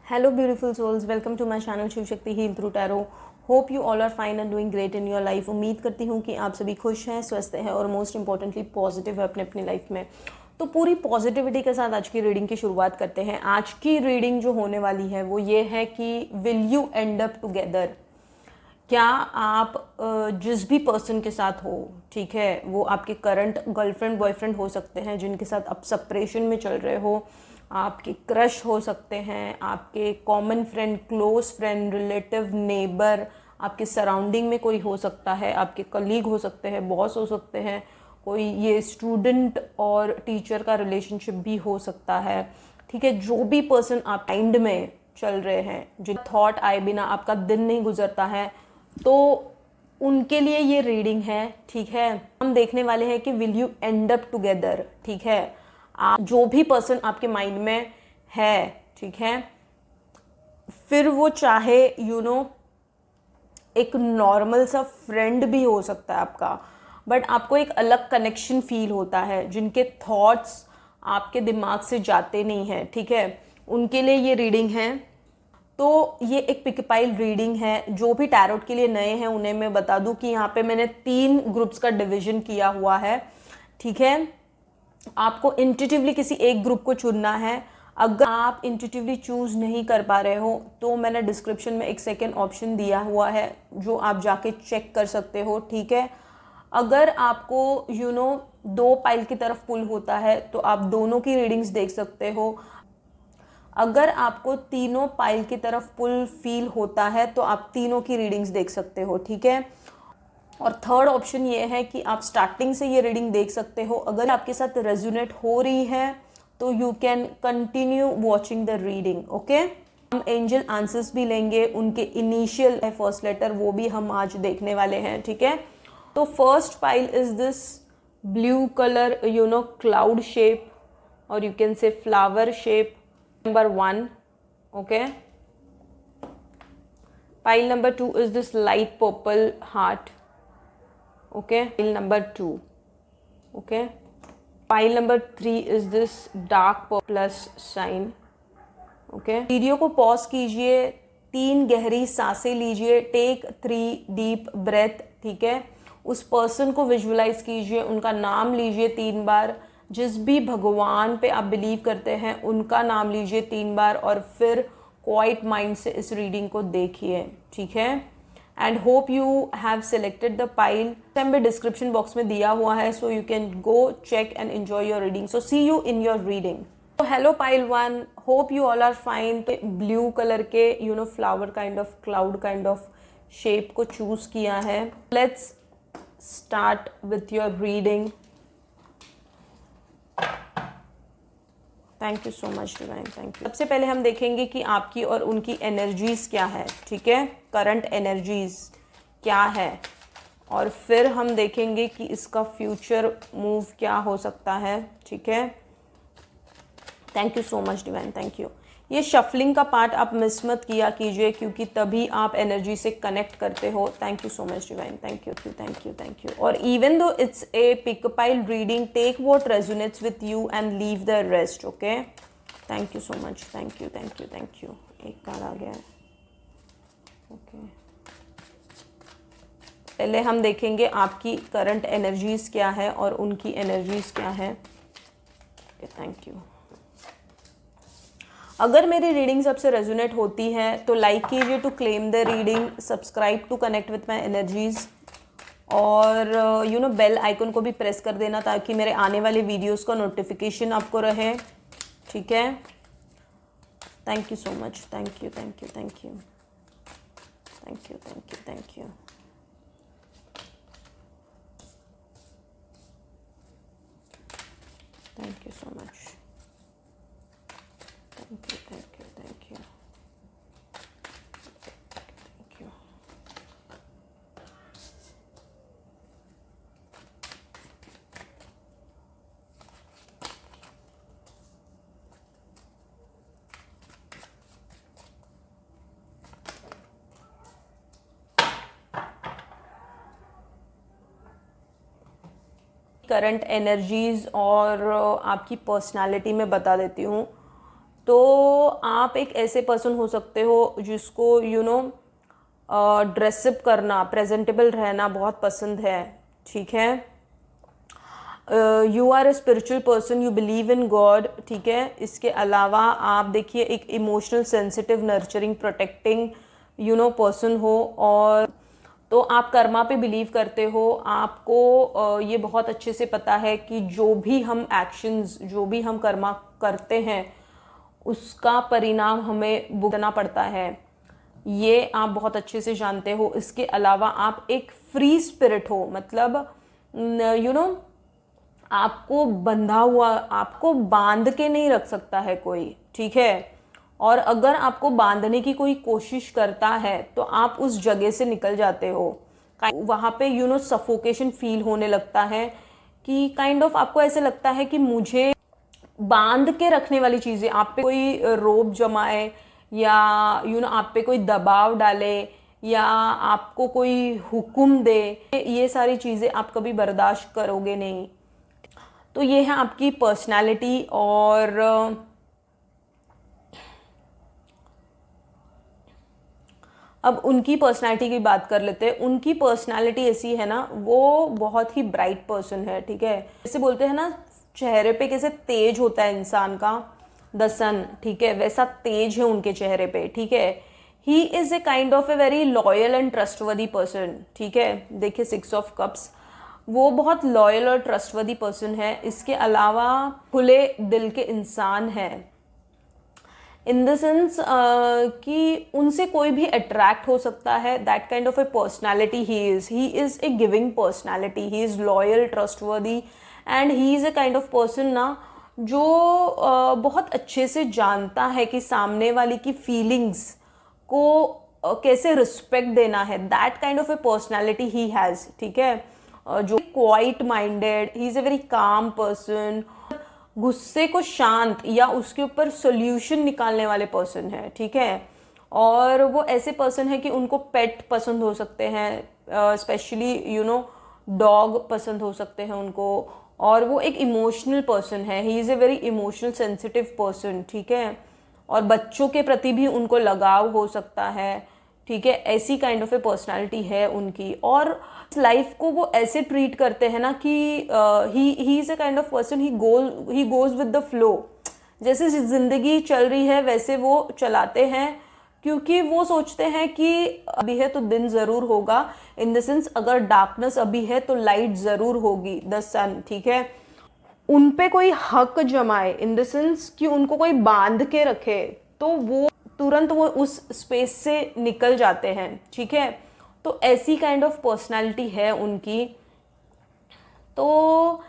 Hello beautiful souls, welcome to my channel Shiv Shakti heal through tarot. Hope you all are fine and doing great in your life. उम्मीद करती हूँ कि आप सभी खुश हैं, स्वस्थ हैं और मोस्ट इंपॉर्टेंटली पॉजिटिव है अपने अपनी लाइफ में। तो पूरी पॉजिटिविटी के साथ आज की रीडिंग की शुरुआत करते हैं। आज की रीडिंग जो होने वाली है वो ये है कि will you end up together. क्या आप जिस भी पर्सन के साथ हो, ठीक है, वो आपके करंट गर्लफ्रेंड बॉयफ्रेंड हो सकते हैं जिनके साथ आप सेपरेशन में चल रहे हो, आपके क्रश हो सकते हैं, आपके common friend, close friend, relative, neighbour, आपके सराउंडिंग में कोई हो सकता है, आपके कलीग हो सकते हैं, बॉस हो सकते हैं, कोई ये स्टूडेंट और टीचर का रिलेशनशिप भी हो सकता है। ठीक है, जो भी पर्सन आप माइंड में चल रहे हैं, जो थॉट आए बिना आपका दिन नहीं गुजरता है, तो उनके लिए ये रीडिंग है। ठीक है, हम देखने वाले हैं कि will you end up together. ठीक है, आप जो भी पर्सन आपके माइंड में है, ठीक है, फिर वो चाहे एक नॉर्मल सा फ्रेंड भी हो सकता है आपका, बट आपको एक अलग कनेक्शन फील होता है, जिनके थॉट्स आपके दिमाग से जाते नहीं हैं। ठीक है, उनके लिए ये रीडिंग है। तो ये एक पिकपाइल रीडिंग है। जो भी टैरोट के लिए नए हैं उन्हें मैं बता दूं कि यहाँ पे मैंने 3 ग्रुप्स का डिवीजन किया हुआ है। ठीक है, आपको इंट्यूटिवली किसी एक ग्रुप को चुनना है। अगर आप इंट्यूटिवली चूज नहीं कर पा रहे हो तो मैंने डिस्क्रिप्शन में एक सेकेंड ऑप्शन दिया हुआ है जो आप जाके चेक कर सकते हो। ठीक है, अगर आपको 2 पाइल की तरफ पुल होता है तो आप दोनों की रीडिंग्स देख सकते हो। अगर आपको तीनों पाइल की तरफ पुल फील होता है तो आप तीनों की रीडिंग्स देख सकते हो। ठीक है, और थर्ड ऑप्शन ये है कि आप स्टार्टिंग से ये रीडिंग देख सकते हो। अगर आपके साथ रेजोनेट हो रही है तो you can continue watching the reading. Okay, हम एंजल आंसर्स भी लेंगे, उनके इनिशियल फर्स्ट लेटर वो भी हम आज देखने वाले हैं। ठीक है, तो first pile is this blue colour cloud shape, और you can say flower shape, number 1. Okay, pile number 2 is this light purple heart. Okay, pile number 2. Okay, pile number 3 is this dark purple plus sign. Okay, video को pause कीजिए, 3 गहरी सांसें लीजिए, take 3 deep breath. ठीक है, उस person को visualise कीजिए, उनका नाम लीजिए 3 बार। जिस भी भगवान पे आप बिलीव करते हैं उनका नाम लीजिए 3 बार, और फिर क्वाइट माइंड से इस रीडिंग को देखिए। ठीक है, and hope you have selected the pile. मैं डिस्क्रिप्शन बॉक्स में दिया हुआ है, so you can go check and enjoy your reading. So see you in your reading. तो hello pile 1, hope you all are fine. तो blue colour के flower kind of, cloud kind of shape को choose किया है। Let's start with your reading. Thank you so much divine, thank you. सबसे पहले हम देखेंगे कि आपकी और उनकी एनर्जीज क्या है। ठीक है, करंट एनर्जीज क्या है, और फिर हम देखेंगे कि इसका फ्यूचर मूव क्या हो सकता है। ठीक है, thank you so much divine, thank you. ये शफलिंग का पार्ट आप मिस मत किया कीजिए, क्योंकि तभी आप एनर्जी से कनेक्ट करते हो। Thank you so much divine, thank you, thank you, thank you. और even though it's a pick pile reading, take what resonates with you and leave the rest. Okay, thank you so much, thank you, thank you, thank you. एक card आ गया है। Okay, पहले हम देखेंगे आपकी current energies क्या है और उनकी एनर्जीज क्या है। Thank you. अगर मेरी रीडिंग सबसे रेजोनेट होती है तो लाइक कीजिए to claim the reading, subscribe to connect with my energies, और बेल आइकन को भी प्रेस कर देना ताकि मेरे आने वाले वीडियोस का नोटिफिकेशन आपको रहे। ठीक है, thank you so much, thank you, thank you, thank you, thank you, thank you, thank you. Thank you so much, thank you, thank you, thank you, thank you. Current energies और आपकी personality में बता देती हूँ। तो आप एक ऐसे पर्सन हो सकते हो जिसको ड्रेसअप करना, प्रेजेंटेबल रहना बहुत पसंद है, ठीक है। You are a spiritual person, you believe in God, ठीक है। इसके अलावा आप देखिए एक emotional, sensitive, nurturing, protecting person हो, और तो आप कर्मा पे बिलीव करते हो। आपको ये बहुत अच्छे से पता है कि जो भी हम एक्शंस, जो भी हम कर्मा करते हैं उसका परिणाम हमें भुगतना पड़ता है, ये आप बहुत अच्छे से जानते हो। इसके अलावा आप एक फ्री स्पिरिट हो, मतलब आपको बंधा हुआ, आपको बांध के नहीं रख सकता है कोई, ठीक है। और अगर आपको बांधने की कोई कोशिश करता है तो आप उस जगह से निकल जाते हो। वहां पे सफोकेशन फील होने लगता है कि काइंड ऑफ आपको ऐसे लगता है कि मुझे बांध के रखने वाली चीजें, आप पे कोई रोब जमाए, या आप पे कोई दबाव डाले, या आपको कोई हुक्म दे, ये सारी चीजें आप कभी बर्दाश्त करोगे नहीं। तो ये है आपकी पर्सनालिटी। और अब उनकी पर्सनालिटी की बात कर लेते हैं। उनकी पर्सनालिटी ऐसी है ना, वो बहुत ही ब्राइट पर्सन है, ठीक है। जैसे बोलते हैं ना, चेहरे पे कैसे तेज होता है इंसान का, द सन, ठीक है, वैसा तेज है उनके चेहरे पे, ठीक है। He is A kind of a very loyal and trustworthy person, ठीक है। देखिए 6 ऑफ कप्स, वो बहुत लॉयल और ट्रस्टवर्दी पर्सन है। इसके अलावा खुले दिल के इंसान है, इन द सेंस कि उनसे कोई भी अट्रैक्ट हो सकता है। That kind of A personality he is A giving personality, he is loyal, trustworthy, and he is A kind of person ना जो बहुत अच्छे से जानता है कि सामने वाली की फीलिंग्स को कैसे रिस्पेक्ट देना है। That kind of A personality he has, ठीक है। जो quite minded, he is a very calm person, गुस्से को शांत या उसके ऊपर सोल्यूशन निकालने वाले पर्सन है, ठीक है। और वो ऐसे पर्सन है कि उनको पेट पसंद हो सकते हैं, स्पेशली डॉग पसंद हो सकते हैं उनको। और वो एक इमोशनल पर्सन है, he is a very emotional sensitive person, ठीक है। और बच्चों के प्रति भी उनको लगाव हो सकता है, ठीक है। ऐसी काइंड ऑफ ए पर्सनालिटी है उनकी। और लाइफ को वो ऐसे ट्रीट करते हैं ना कि ही is A kind of person, he goes with the flow. जैसे जिंदगी चल रही है वैसे वो चलाते हैं, क्योंकि वो सोचते हैं कि अभी है तो दिन जरूर होगा, इन द सेंस अगर डार्कनेस अभी है तो लाइट जरूर होगी, द सन, ठीक है। उन पे कोई हक जमाए, इन द सेंस कि उनको कोई बांध के रखे, तो वो तुरंत वो उस स्पेस से निकल जाते हैं, ठीक है। तो ऐसी काइंड ऑफ पर्सनालिटी है उनकी। तो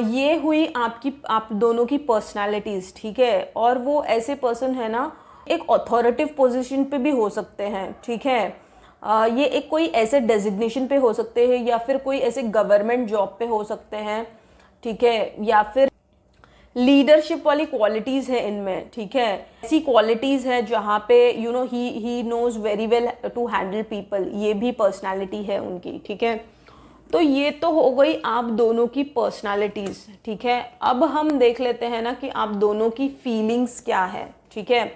ये हुई आप दोनों की पर्सनालिटीज, ठीक है। और वो ऐसे पर्सन है ना, एक अथॉरिटिव पोजीशन पे भी हो सकते हैं, ठीक है। ये एक कोई ऐसे डेजिग्नेशन पे हो सकते हैं, या फिर कोई ऐसे गवर्नमेंट जॉब पे हो सकते हैं, ठीक है। या फिर लीडरशिप वाली क्वालिटीज है इनमें, ठीक है। ऐसी क्वालिटीज है जहाँ पे he knows very well to handle people, ये भी पर्सनालिटी है उनकी, ठीक है। तो ये तो हो गई आप दोनों की पर्सनालिटीज, ठीक है। अब हम देख लेते हैं ना कि आप दोनों की फीलिंग्स क्या है, ठीक है।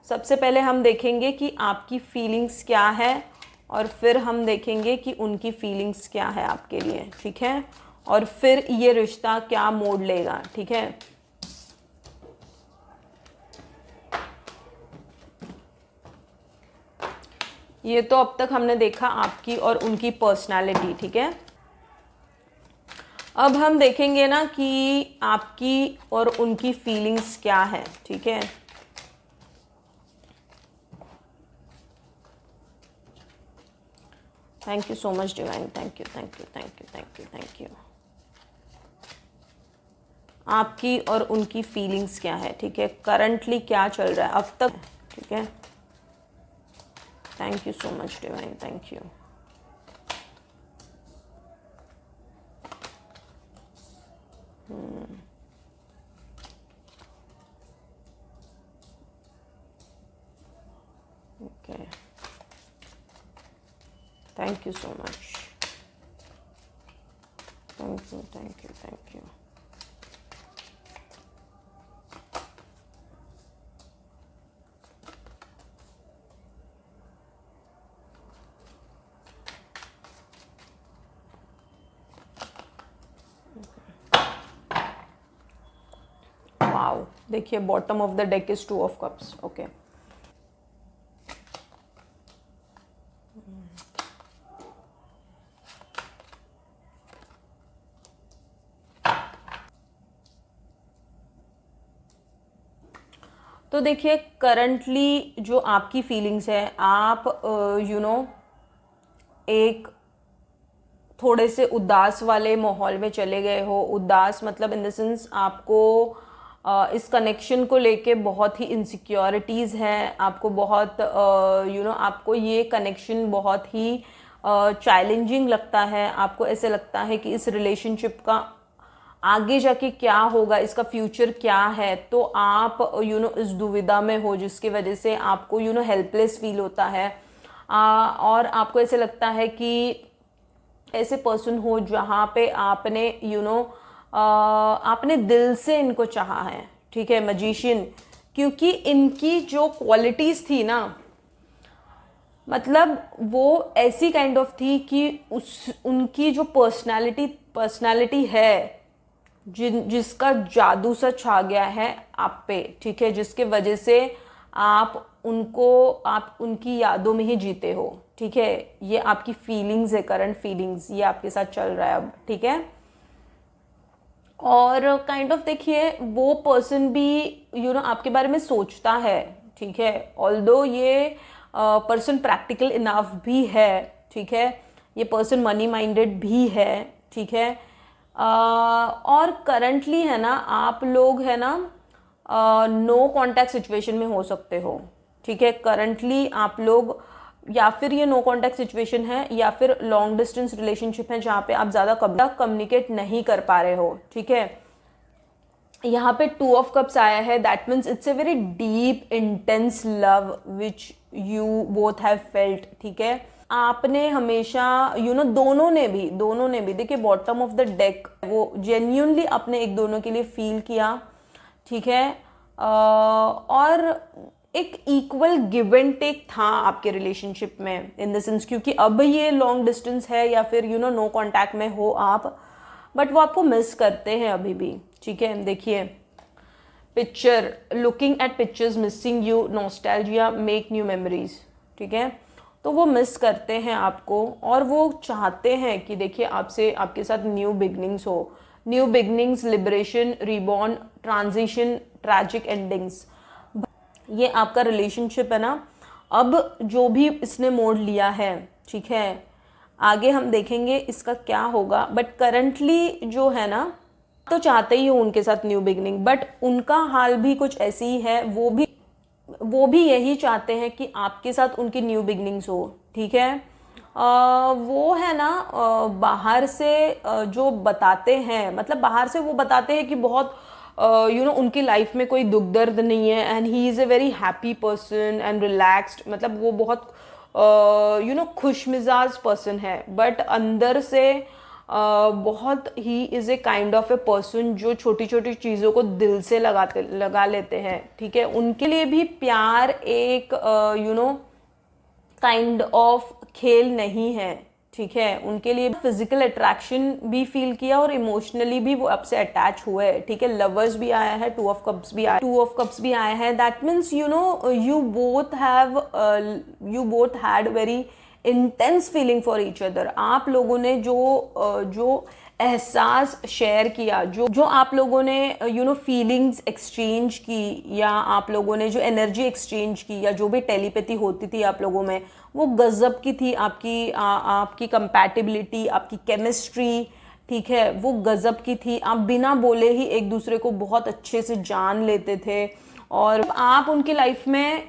सबसे पहले हम देखेंगे कि आपकी फीलिंग्स क्या है, और फिर हम देखेंगे कि उनकी फीलिंग्स क्या है आपके लिए, ठीक है। और फिर ये रिश्ता क्या मोड़ लेगा, ठीक है। ये तो अब तक हमने देखा आपकी और उनकी पर्सनालिटी, ठीक है। अब हम देखेंगे ना कि आपकी और उनकी फीलिंग्स क्या है, ठीक है। Thank you so much divine, thank you, thank you, thank you, thank you, thank you. आपकी और उनकी फीलिंग्स क्या है, ठीक है। करंटली क्या चल रहा है अब तक, ठीक है। Thank you so much divine, thank you. Okay, thank you so much, thank you, thank you, thank you. देखिए bottom of the deck is 2 of cups. Okay, तो देखिए करंटली जो आपकी फीलिंग्स है, आप एक थोड़े से उदास वाले माहौल में चले गए हो। उदास मतलब इन द सेंस आपको इस कनेक्शन को लेके बहुत ही इनसिक्योरिटीज़ हैं, आपको बहुत आपको ये कनेक्शन बहुत ही चैलेंजिंग लगता है। आपको ऐसे लगता है कि इस रिलेशनशिप का आगे जाके क्या होगा, इसका फ्यूचर क्या है। तो आप इस दुविधा में हो, जिसकी वजह से आपको हेल्पलेस फील होता है। और आपको ऐसे लगता है कि ऐसे पर्सन हो जहाँ पे आपने आपने दिल से इनको चाहा है, ठीक है, मैजिशियन। क्योंकि इनकी जो क्वालिटीज़ थी ना, मतलब वो ऐसी काइंड ऑफ थी कि उनकी जो पर्सनालिटी है, जिसका जादू सा छा गया है आप पे, ठीक है, जिसके वजह से आप उनकी यादों में ही जीते हो, ठीक है। ये आपकी फीलिंग्स है, करंट फीलिंग्स, ये आपके साथ चल रहा है अब, ठीक है। और काइंड ऑफ देखिए वो पर्सन भी आपके बारे में सोचता है, ठीक है। ऑल्दो ये पर्सन प्रैक्टिकल इनफ भी है, ठीक है, ये पर्सन मनी माइंडेड भी है, ठीक है। और करंटली है ना, आप लोग है ना नो कांटेक्ट सिचुएशन में हो सकते हो, ठीक है। करंटली आप लोग, या फिर ये नो कांटेक्ट सिचुएशन है, या फिर लॉन्ग डिस्टेंस रिलेशनशिप है जहाँ पे आप ज़्यादा कम्युनिकेट नहीं कर पा रहे हो, ठीक है। यहाँ पे 2 ऑफ कप्स आया है, that means it's a very deep intense love which you both have felt, ठीक है। आपने हमेशा दोनों ने भी देखिए बॉटम ऑफ द डेक, वो जेन्यूनली अपने एक दोनों के लिए फील किया, ठीक है। और एक इक्वल गिव एंड टेक था आपके रिलेशनशिप में, इन द सेंस क्योंकि अब ये लॉन्ग डिस्टेंस है या फिर नो कांटेक्ट में हो आप, बट वो आपको मिस करते हैं अभी भी, ठीक है। देखिए picture, looking at pictures missing you, nostalgia make new memories, ठीक है। तो वो मिस करते हैं आपको और वो चाहते हैं कि देखिए आपसे, आपके साथ न्यू बिगनिंग्स हो, new beginnings, liberation, reborn, transition, tragic endings. ये आपका रिलेशनशिप है ना, अब जो भी इसने मोड़ लिया है, ठीक है, आगे हम देखेंगे इसका क्या होगा। बट करंटली जो है ना, तो चाहते ही हो उनके साथ न्यू बिगनिंग, बट उनका हाल भी कुछ ऐसी ही है, वो भी यही चाहते हैं कि आपके साथ उनकी न्यू बिगनिंग्स हो, ठीक है। वो है ना बाहर से जो बताते हैं, मतलब बाहर से वो बताते हैं कि बहुत उनकी लाइफ में कोई दुख दर्द नहीं है, and he is a very happy person and relaxed, मतलब वो बहुत खुश मिजाज पर्सन है। बट अंदर से बहुत he is a kind of a person जो छोटी छोटी चीज़ों को दिल से लगा लेते हैं, ठीक है। उनके लिए भी प्यार एक काइंड ऑफ खेल नहीं है, ठीक है। उनके लिए फिजिकल अट्रैक्शन भी फील किया और इमोशनली भी वो आपसे अटैच हुए, ठीक है। लवर्स भी आया है, 2 ऑफ कप्स भी आया है, that means you both had very intense feeling for each other. आप लोगों ने जो एहसास शेयर किया, जो आप लोगों ने फीलिंग्स एक्सचेंज की, या आप लोगों ने जो एनर्जी एक्सचेंज की, या जो भी टेलीपैथी होती थी आप लोगों में, वो गजब की थी। आपकी कंपैटिबिलिटी, आपकी केमिस्ट्री, ठीक है, वो गजब की थी। आप बिना बोले ही एक दूसरे को बहुत अच्छे से जान लेते थे, और आप उनकी लाइफ में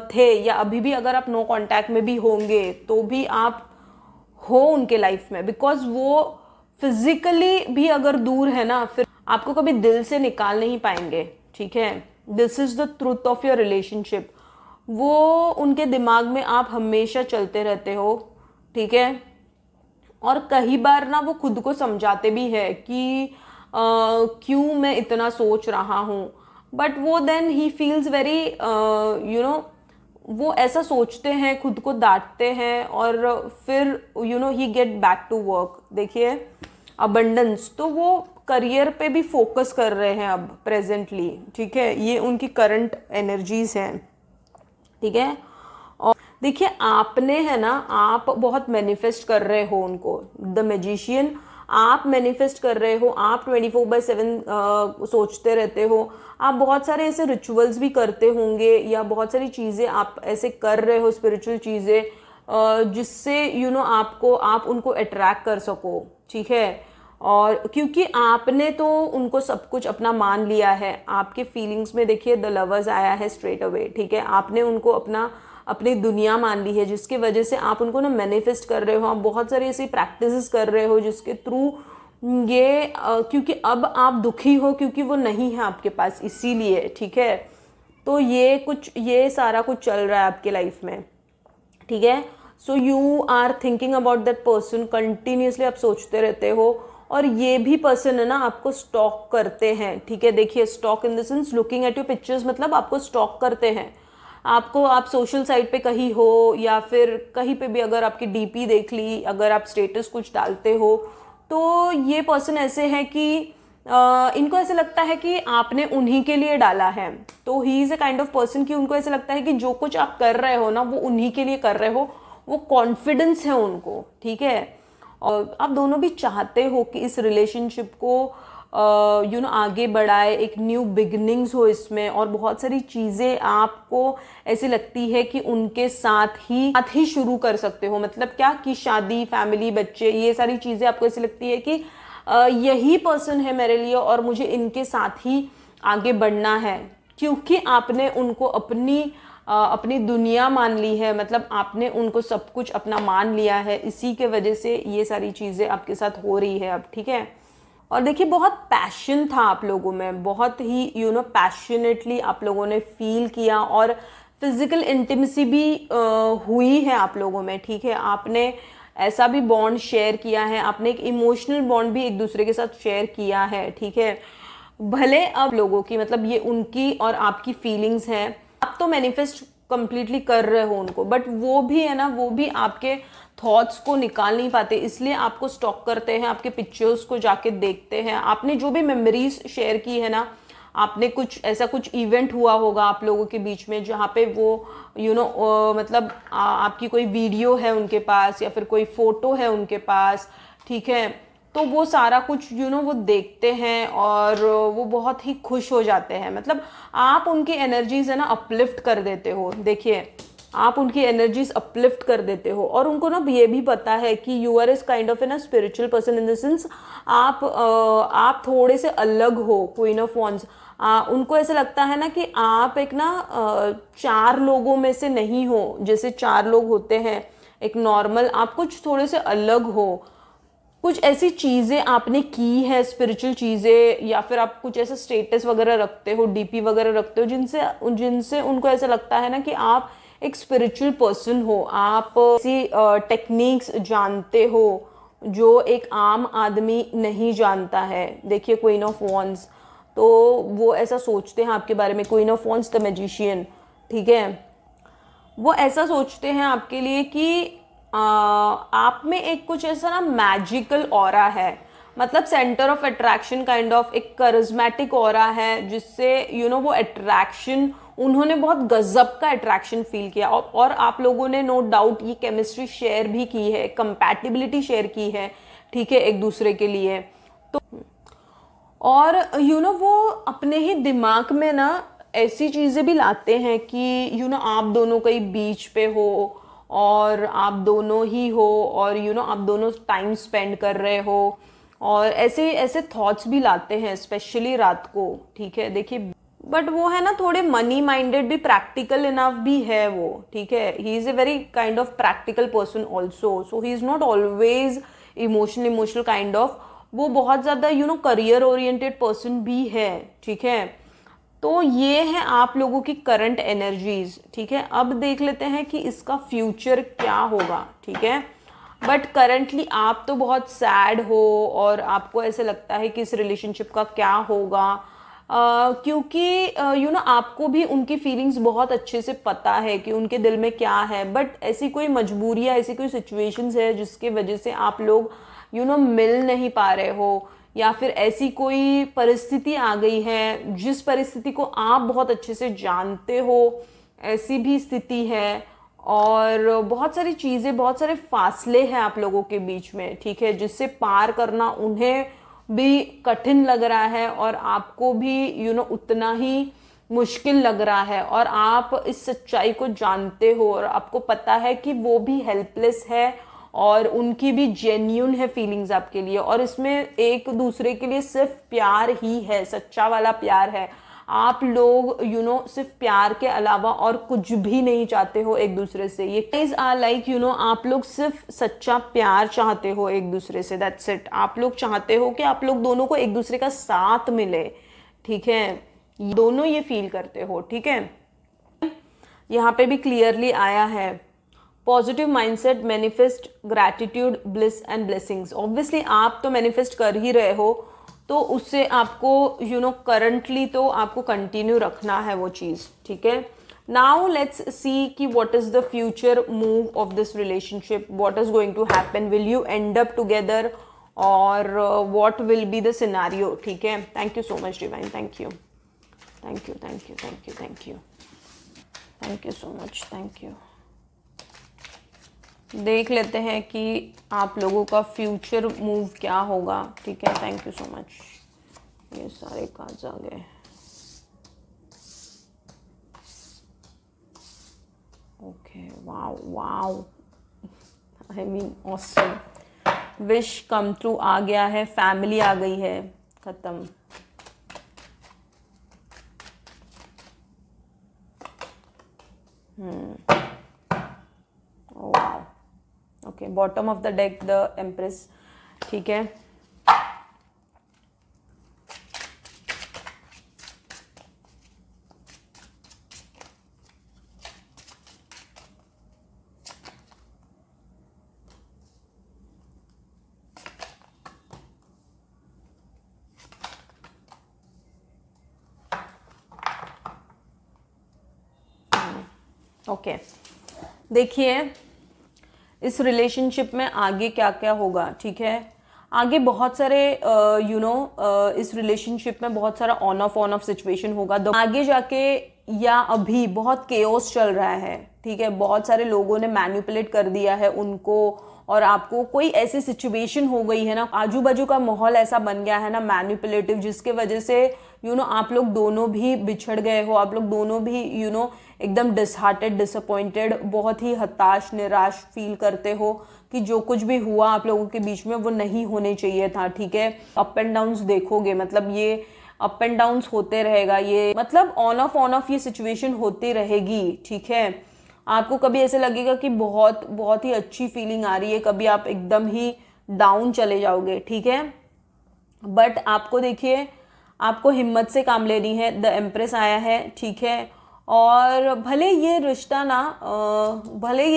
थे, या अभी भी अगर आप नो कांटेक्ट में भी होंगे तो भी आप हो उनके लाइफ में, बिकॉज वो फिजिकली भी अगर दूर है ना, फिर आपको कभी दिल से निकाल नहीं पाएंगे, ठीक है। This is the truth of your relationship. वो उनके दिमाग में आप हमेशा चलते रहते हो, ठीक है। और कई बार ना वो खुद को समझाते भी है कि क्यों मैं इतना सोच रहा हूँ, बट वो देन ही फील्स वेरी वो ऐसा सोचते हैं, खुद को डांटते हैं, और फिर ही गेट बैक टू वर्क। देखिए अबंडेंस, तो वो करियर पे भी फोकस कर रहे हैं अब प्रेजेंटली, ठीक है, ये उनकी करंट एनर्जीज हैं, ठीक है। और देखिए आपने है ना, आप बहुत मैनिफेस्ट कर रहे हो उनको, द मैजिशियन, आप मैनिफेस्ट कर रहे हो, आप 24/7 सोचते रहते हो, आप बहुत सारे ऐसे रिचुअल्स भी करते होंगे या बहुत सारी चीज़ें आप ऐसे कर रहे हो, स्पिरिचुअल चीज़ें, जिससे आपको, आप उनको अट्रैक्ट कर सको, ठीक है। और क्योंकि आपने तो उनको सब कुछ अपना मान लिया है, आपके फीलिंग्स में देखिए द लवर्स आया है स्ट्रेट अवे, ठीक है, आपने उनको अपनी दुनिया मान ली है, जिसकी वजह से आप उनको ना मैनिफेस्ट कर रहे हो, आप बहुत सारी ऐसी प्रैक्टिसेस कर रहे हो जिसके थ्रू ये क्योंकि अब आप दुखी हो क्योंकि वो नहीं है आपके पास, इसीलिए, ठीक है। तो ये सारा कुछ चल रहा है आपके लाइफ में, ठीक है। So you are thinking about that person continuously, आप सोचते रहते हो, और ये भी पर्सन है ना आपको स्टॉक करते हैं, ठीक है। देखिए stock in the sense looking at your pictures, मतलब आपको स्टॉक करते हैं, आपको, आप सोशल साइट पे कहीं हो या फिर कहीं पे भी अगर आपकी डीपी देख ली, अगर आप स्टेटस कुछ डालते हो, तो ये पर्सन ऐसे है कि इनको ऐसे लगता है कि आपने उन्हीं के लिए डाला है, तो he is a kind of person कि उनको ऐसे लगता है कि जो कुछ आप कर रहे हो ना वो उन्हीं के लिए कर रहे हो, वो कॉन्फिडेंस है उनको, ठीक है। और आप दोनों भी चाहते हो कि इस रिलेशनशिप को आगे बढ़ाए, एक न्यू बिगनिंग्स हो इसमें, और बहुत सारी चीज़ें आपको ऐसी लगती है कि उनके साथ ही शुरू कर सकते हो, मतलब क्या कि शादी, फैमिली, बच्चे, ये सारी चीज़ें आपको ऐसी लगती है कि यही पर्सन है मेरे लिए और मुझे इनके साथ ही आगे बढ़ना है, क्योंकि आपने उनको अपनी दुनिया मान ली है, मतलब आपने उनको सब कुछ अपना मान लिया है, इसी के वजह से ये सारी चीज़ें आपके साथ हो रही है अब, ठीक है। और देखिए बहुत पैशन था आप लोगों में, बहुत ही पैशनेटली आप लोगों ने फील किया, और फिजिकल इंटीमेसी भी हुई है आप लोगों में, ठीक है। आपने ऐसा भी बॉन्ड शेयर किया है, आपने एक इमोशनल बॉन्ड भी एक दूसरे के साथ शेयर किया है, ठीक है। भले अब लोगों की, मतलब ये उनकी और आपकी फीलिंग्स हैं, आप तो मैनिफेस्ट कंप्लीटली कर रहे हो उनको, बट वो भी है ना, वो भी आपके थॉट्स को निकाल नहीं पाते, इसलिए आपको स्टॉक करते हैं, आपके पिक्चर्स को जाके देखते हैं, आपने जो भी मेमोरीज शेयर की है ना, आपने कुछ इवेंट हुआ होगा आप लोगों के बीच में जहाँ पे वो मतलब आपकी कोई वीडियो है उनके पास या फिर कोई फोटो है उनके पास, ठीक है। तो वो सारा कुछ वो देखते हैं और वो बहुत ही खुश हो जाते हैं, मतलब आप उनकी एनर्जीज है ना अपलिफ्ट कर देते हो, देखिए आप उनकी एनर्जीज अपलिफ्ट कर देते हो, और उनको ना ये भी पता है कि you are is kind of ना spiritual person in the sense आप थोड़े से अलग हो, क्वीन ऑफ वॉन्ड्स। उनको ऐसा लगता है ना कि आप एक ना चार लोगों में से नहीं हो, जैसे चार लोग होते हैं एक नॉर्मल, आप कुछ थोड़े से अलग हो, कुछ ऐसी चीज़ें आपने की है, स्पिरिचुअल चीज़ें, या फिर आप कुछ ऐसा स्टेटस वगैरह रखते हो, डीपी वगैरह रखते हो, जिनसे उनको ऐसा लगता है ना कि आप एक स्पिरिचुअल पर्सन हो, आप ऐसी टेक्निक्स जानते हो जो एक आम आदमी नहीं जानता है। देखिए क्वीन ऑफ वॉन्ड्स, तो वो ऐसा सोचते हैं आपके बारे में, queen of wands the magician, ठीक है। वो ऐसा सोचते हैं आपके लिए कि आप में एक कुछ ऐसा ना मैजिकल ऑरा है, मतलब centre of attraction kind of, एक करिज्मेटिक ऑरा है, जिससे वो अट्रैक्शन, उन्होंने बहुत गजब का अट्रैक्शन फील किया, और आप लोगों ने नो डाउट ये केमिस्ट्री शेयर भी की है, कंपैटिबिलिटी शेयर की है, ठीक है, एक दूसरे के लिए। तो और वो अपने ही दिमाग में ना ऐसी चीज़ें भी लाते हैं कि आप दोनों कहीं बीच पे हो और आप दोनों ही हो, और आप दोनों टाइम स्पेंड कर रहे हो, और ऐसे ऐसे थॉट्स भी लाते हैं स्पेशली रात को, ठीक है। देखिए बट वो है ना थोड़े मनी माइंडेड भी, प्रैक्टिकल इनफ भी है वो, ठीक है। He is a very kind of practical person also, so he is not always emotional kind of, वो बहुत ज़्यादा करियर ओरिएंटेड पर्सन भी है, ठीक है। तो ये है आप लोगों की करंट एनर्जीज, ठीक है। अब देख लेते हैं कि इसका फ्यूचर क्या होगा, ठीक है। बट करंटली आप तो बहुत सैड हो और आपको ऐसे लगता है कि इस रिलेशनशिप का क्या होगा, क्योंकि आपको भी उनकी फीलिंग्स बहुत अच्छे से पता है कि उनके दिल में क्या है, बट ऐसी कोई मजबूरी या ऐसी कोई सिचुएशंस है जिसके वजह से आप लोग मिल नहीं पा रहे हो, या फिर ऐसी कोई परिस्थिति आ गई है जिस परिस्थिति को आप बहुत अच्छे से जानते हो, ऐसी भी स्थिति है। और बहुत सारी चीज़ें, बहुत सारे फासले हैं आप लोगों के बीच में, ठीक है, जिससे पार करना उन्हें भी कठिन लग रहा है और आपको भी उतना ही मुश्किल लग रहा है। और आप इस सच्चाई को जानते हो और आपको पता है कि वो भी हेल्पलेस है और उनकी भी जेन्यून है फीलिंग्स आपके लिए, और इसमें एक दूसरे के लिए सिर्फ प्यार ही है, सच्चा वाला प्यार है। आप लोग सिर्फ प्यार के अलावा और कुछ भी नहीं चाहते हो एक दूसरे से। ये गाइस आर लाइक आप लोग सिर्फ सच्चा प्यार चाहते हो एक दूसरे से, दैट्स इट। आप लोग चाहते हो कि आप लोग दोनों को एक दूसरे का साथ मिले, ठीक है, दोनों ये फील करते हो, ठीक है। यहाँ पे भी क्लियरली आया है positive mindset manifest gratitude bliss and blessings. Obviously आप तो मैनिफेस्ट कर ही रहे हो, तो उससे आपको करंटली तो आपको कंटिन्यू रखना है वो चीज़, ठीक है। नाउ लेट्स सी कि what is the future move of this relationship, what is going to happen, will you end up together और what will be the scenario, ठीक है। Thank you so much divine, thank you, thank you, thank you, thank you, thank you, thank you so much, thank you. देख लेते हैं कि आप लोगों का फ्यूचर मूव क्या होगा, ठीक है। Thank you so much. ये सारे कार्ड्स आ गए। Okay, wow wow, I mean awesome. Wish come true आ गया है, फैमिली आ गई है, खत्म। Wow, okay, bottom of the deck the empress, ठीक है। ओके, देखिए इस रिलेशनशिप में आगे क्या क्या होगा, ठीक है। आगे बहुत सारे इस रिलेशनशिप में बहुत सारा ऑन ऑफ सिचुएशन होगा। आगे जाके या अभी बहुत केओस चल रहा है, ठीक है। बहुत सारे लोगों ने मैनिपुलेट कर दिया है उनको और आपको, कोई ऐसी सिचुएशन हो गई है ना, आजू बाजू का माहौल ऐसा बन गया है ना मैनिपुलेटिव, जिसके वजह से आप लोग दोनों भी बिछड़ गए हो, आप लोग दोनों भी एकदम डिसहार्टेड, डिसअपॉइंटेड, बहुत ही हताश, निराश फील करते हो कि जो कुछ भी हुआ आप लोगों के बीच में वो नहीं होने चाहिए था, ठीक है। अप एंड डाउन्स देखोगे, मतलब ये अप एंड डाउन्स होते रहेगा, ये मतलब ऑन ऑफ ये सिचुएशन होती रहेगी, ठीक है। आपको कभी ऐसे लगेगा कि बहुत बहुत ही अच्छी फीलिंग आ रही है, कभी आप एकदम ही डाउन चले जाओगे, ठीक है। बट आपको देखिए, आपको हिम्मत से काम लेनी है। द एम्प्रेस आया है, ठीक है। और भले ये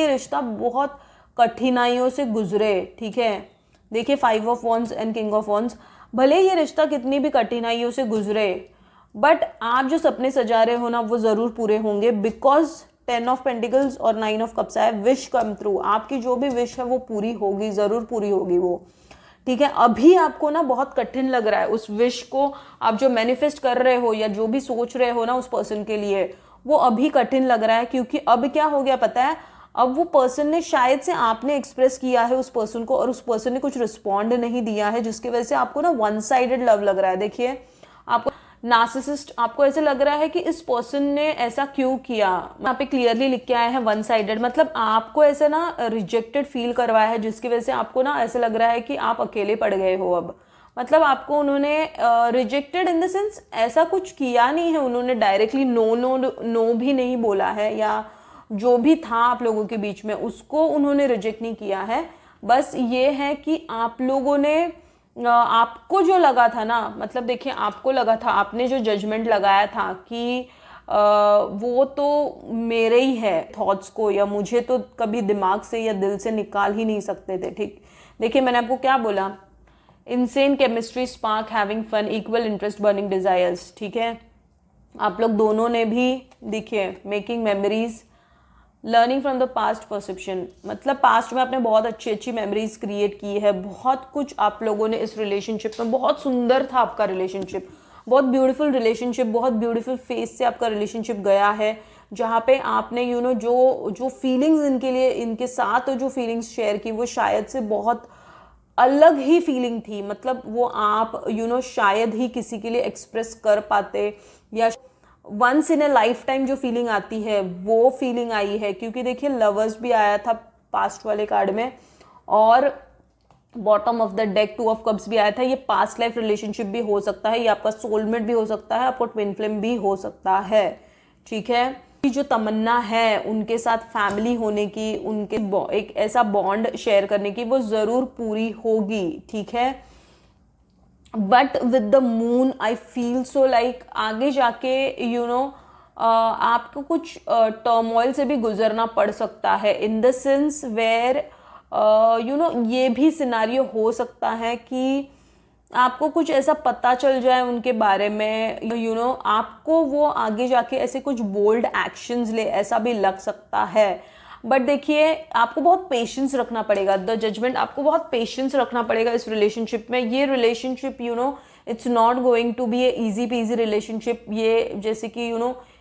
रिश्ता बहुत कठिनाइयों से गुजरे, ठीक है। देखिए 5 of wands and king of wands, भले ये रिश्ता कितनी भी कठिनाइयों से गुजरे, बट आप जो सपने सजा रहे हो ना वो ज़रूर पूरे होंगे, बिकॉज 10 ऑफ पेंटिकल्स और 9 ऑफ कप्स आया, विश कम थ्रू। आपकी जो भी विश है वो पूरी होगी, ज़रूर पूरी होगी वो, ठीक है। अभी आपको ना बहुत कठिन लग रहा है उस विश को, आप जो मैनिफेस्ट कर रहे हो या जो भी सोच रहे हो ना उस पर्सन के लिए, वो अभी कठिन लग रहा है। क्योंकि अब क्या हो गया पता है, अब वो पर्सन ने, शायद से आपने एक्सप्रेस किया है उस पर्सन को और उस पर्सन ने कुछ रिस्पॉन्ड नहीं दिया है, जिसकी वजह से आपको ना वन साइडेड लव लग रहा है। देखिए आपको नार्सिसिस्ट, आपको ऐसे लग रहा है कि इस पर्सन ने ऐसा क्यों किया। यहाँ पे क्लियरली लिख के आया है वन साइडेड, मतलब आपको ऐसे ना रिजेक्टेड फील करवाया है, जिसकी वजह से आपको ना ऐसे लग रहा है कि आप अकेले पड़ गए हो अब। मतलब आपको उन्होंने रिजेक्टेड इन द सेंस ऐसा कुछ किया नहीं है, उन्होंने डायरेक्टली नो नो नो भी नहीं बोला है, या जो भी था आप लोगों के बीच में उसको उन्होंने रिजेक्ट नहीं किया है। बस ये है कि आप लोगों ने, आपको जो लगा था ना, मतलब देखिए आपको लगा था, आपने जो जजमेंट लगाया था कि वो तो मेरे ही है थॉट्स को, या मुझे तो कभी दिमाग से या दिल से निकाल ही नहीं सकते थे, ठीक। देखिए मैंने आपको क्या बोला, insane chemistry, spark, having fun, equal interest, burning desires, ठीक है। आप लोग दोनों ने भी देखिए making memories, learning from the past perception, मतलब पास्ट में आपने बहुत अच्छी अच्छी मेमोरीज क्रिएट की है, बहुत कुछ आप लोगों ने इस रिलेशनशिप में, बहुत सुंदर था आपका रिलेशनशिप, बहुत ब्यूटीफुल रिलेशनशिप, बहुत ब्यूटीफुल फेस से आपका रिलेशनशिप गया है, जहाँ पे आपने जो जो फीलिंग्स इनके लिए, इनके साथ जो फीलिंग्स शेयर की, वो शायद से बहुत अलग ही फीलिंग थी। मतलब वो आप शायद ही किसी के लिए एक्सप्रेस कर पाते, या once in a lifetime जो फीलिंग आती है वो फीलिंग आई है। क्योंकि देखिए लवर्स भी आया था पास्ट वाले कार्ड में, और bottom of the deck 2 of cups भी आया था। ये पास्ट लाइफ रिलेशनशिप भी हो सकता है, ये आपका सोलमेट भी हो सकता है, आपको ट्विन फ्लेम भी हो सकता है, ठीक है। जो तमन्ना है उनके साथ फैमिली होने की, उनके एक ऐसा बॉन्ड शेयर करने की, वो जरूर पूरी होगी, ठीक है। But with the moon I feel so like आगे जाके आपको कुछ टर्मोइल से भी गुजरना पड़ सकता है, इन द सेंस वेयर ये भी सिनारियो हो सकता है कि आपको कुछ ऐसा पता चल जाए उनके बारे में, आपको वो आगे जाके ऐसे कुछ बोल्ड एक्शंस ले, ऐसा भी लग सकता है। बट देखिए आपको बहुत पेशेंस रखना पड़ेगा, द जजमेंट, आपको बहुत पेशेंस रखना पड़ेगा इस रिलेशनशिप में। ये relationship it's not going to be a easy peasy relationship. ये जैसे कि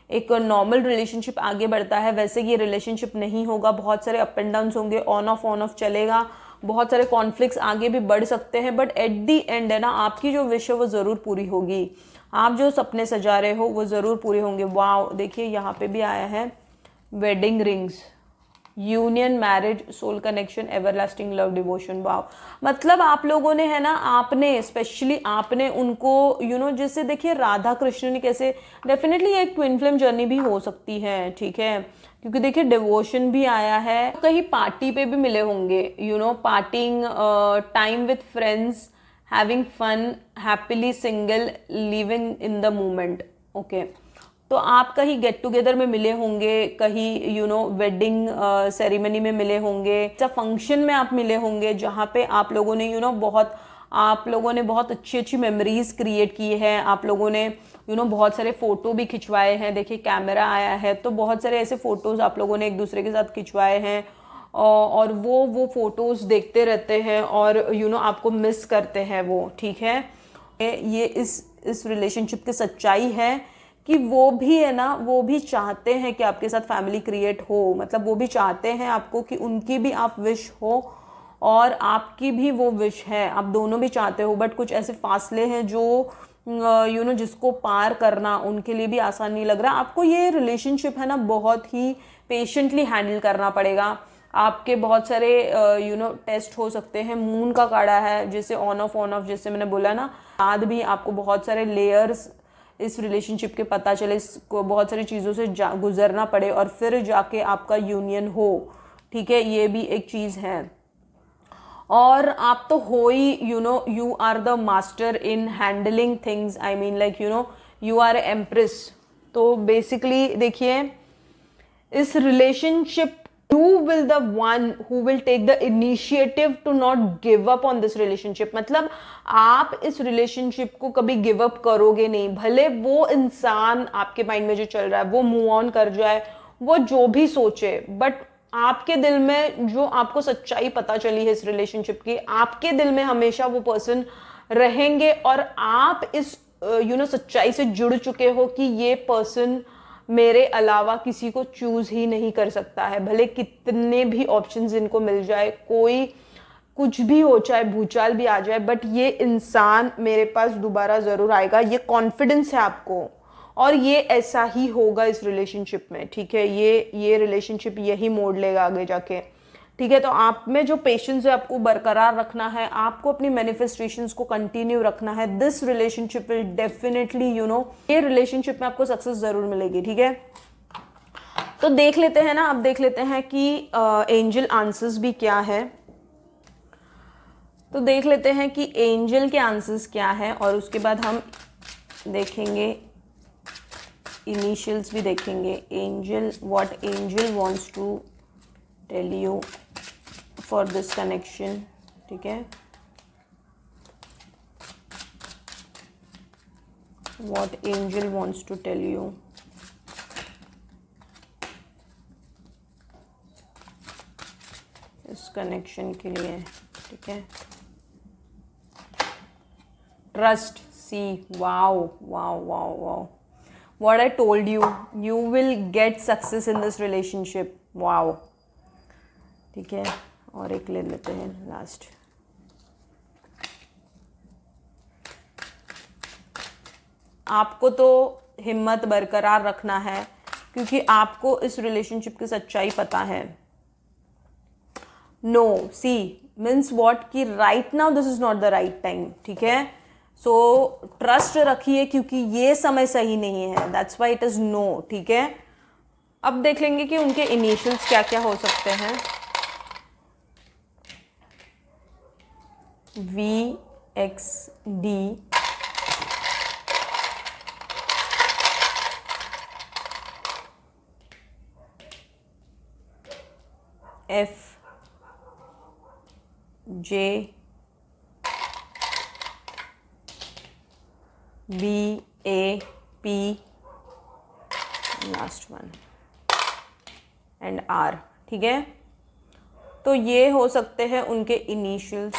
एक नॉर्मल रिलेशनशिप आगे बढ़ता है वैसे ये रिलेशनशिप नहीं होगा। बहुत सारे अप एंड डाउन होंगे, ऑन ऑफ चलेगा, बहुत सारे कॉन्फ्लिक्ट्स आगे भी बढ़ सकते हैं, बट एट दी एंड है ना, आपकी जो विश है वो ज़रूर पूरी होगी। आप जो सपने सजा रहे हो वो ज़रूर पूरे होंगे। वाह, देखिए यहाँ पे भी आया है wedding rings, union, marriage, soul connection, everlasting love, devotion. वाह, मतलब आप लोगों ने है ना, आपने स्पेशली आपने उनको जैसे देखिए राधा कृष्ण ने कैसे, डेफिनेटली एक ट्विन फ्लेम जर्नी भी हो सकती है, ठीक है। क्योंकि देखिए डिवोशन भी आया है, कहीं पार्टी पे भी मिले होंगे, partying, time with friends, having fun, happily single, living in the moment. Okay, तो आप कहीं गेट टुगेदर में मिले होंगे, कहीं वेडिंग सेरेमनी में मिले होंगे, या फंक्शन में आप मिले होंगे, जहाँ पे आप लोगों ने बहुत अच्छी अच्छी मेमोरीज क्रिएट की है। आप लोगों ने बहुत सारे फोटो भी खिंचवाए हैं। देखिए कैमरा आया है, तो बहुत सारे ऐसे फोटोज आप लोगों ने एक दूसरे के साथ खिंचवाए हैं, और वो फोटोज देखते रहते हैं, और आपको मिस करते हैं वो, ठीक है। ये इस रिलेशनशिप की सच्चाई है कि वो भी है ना, वो भी चाहते हैं कि आपके साथ फैमिली क्रिएट हो, मतलब वो भी चाहते हैं आपको कि उनकी भी आप विश हो और आपकी भी वो विश है, आप दोनों भी चाहते हो। बट कुछ ऐसे फासले हैं जो जिसको पार करना उनके लिए भी आसान नहीं लग रहा। आपको ये रिलेशनशिप है ना बहुत ही पेशेंटली हैंडल करना पड़ेगा। आपके बहुत सारे टेस्ट हो सकते हैं। मून का कार्ड है, जैसे ऑन ऑफ जैसे मैंने बोला ना, बाद भी आपको बहुत सारे लेयर्स इस रिलेशनशिप के पता चले, इसको बहुत सारी चीज़ों से गुजरना पड़े और फिर जाके आपका यूनियन हो, ठीक है। ये भी एक चीज़ है। और आप तो हो ही, you are the master in handling things, I mean like you are empress. तो बेसिकली देखिए इस relationship, you will the one who will take the initiative to not give up on this relationship। मतलब आप इस relationship को कभी give up करोगे नहीं, भले वो इंसान आपके माइंड में जो चल रहा है वो मूव ऑन कर जाए, वो जो भी सोचे, बट आपके दिल में जो आपको सच्चाई पता चली है इस रिलेशनशिप की, आपके दिल में हमेशा वो पर्सन रहेंगे, और आप इस सच्चाई से जुड़ चुके हो कि ये पर्सन मेरे अलावा किसी को चूज ही नहीं कर सकता है। भले कितने भी ऑप्शंस इनको मिल जाए, कोई कुछ भी हो, चाहे भूचाल भी आ जाए, बट ये इंसान मेरे पास दोबारा जरूर आएगा। ये कॉन्फिडेंस है आपको, और ये ऐसा ही होगा इस रिलेशनशिप में, ठीक है। ये रिलेशनशिप यही मोड़ लेगा आगे जाके, ठीक है। तो आप में जो पेशेंस है आपको बरकरार रखना है, आपको अपनी मैनिफेस्टेशंस को कंटिन्यू रखना है। दिस रिलेशनशिप विल डेफिनेटली ये रिलेशनशिप में आपको सक्सेस जरूर मिलेगी, ठीक है। तो देख लेते हैं ना, अब देख लेते हैं कि एंजल आंसर्स भी क्या है। तो देख लेते हैं कि एंजल के आंसर्स क्या है, और उसके बाद हम देखेंगे इनिशियल्स भी देखेंगे। Angel, what angel wants to tell you for this connection, ठीक है। What angel wants to tell you. इस कनेक्शन के लिए, ठीक है। Trust, see, wow wow wow wow, what I told you, you will get success in this relationship, wow, ठीक है। और एक ले लेते हैं लास्ट। आपको तो हिम्मत बरकरार रखना है क्योंकि आपको इस रिलेशनशिप की सच्चाई पता है। नो, सी मीन्स वॉट कि right now this is not the right time, ठीक है। सो ट्रस्ट रखिए क्योंकि ये समय सही नहीं है, that's why it is no, ठीक है। अब देख लेंगे कि उनके इनिशियल्स क्या क्या हो सकते हैं। VXD, FJ, BAP, last one and R, ठीक है। तो ये हो सकते हैं उनके इनिशियल्स।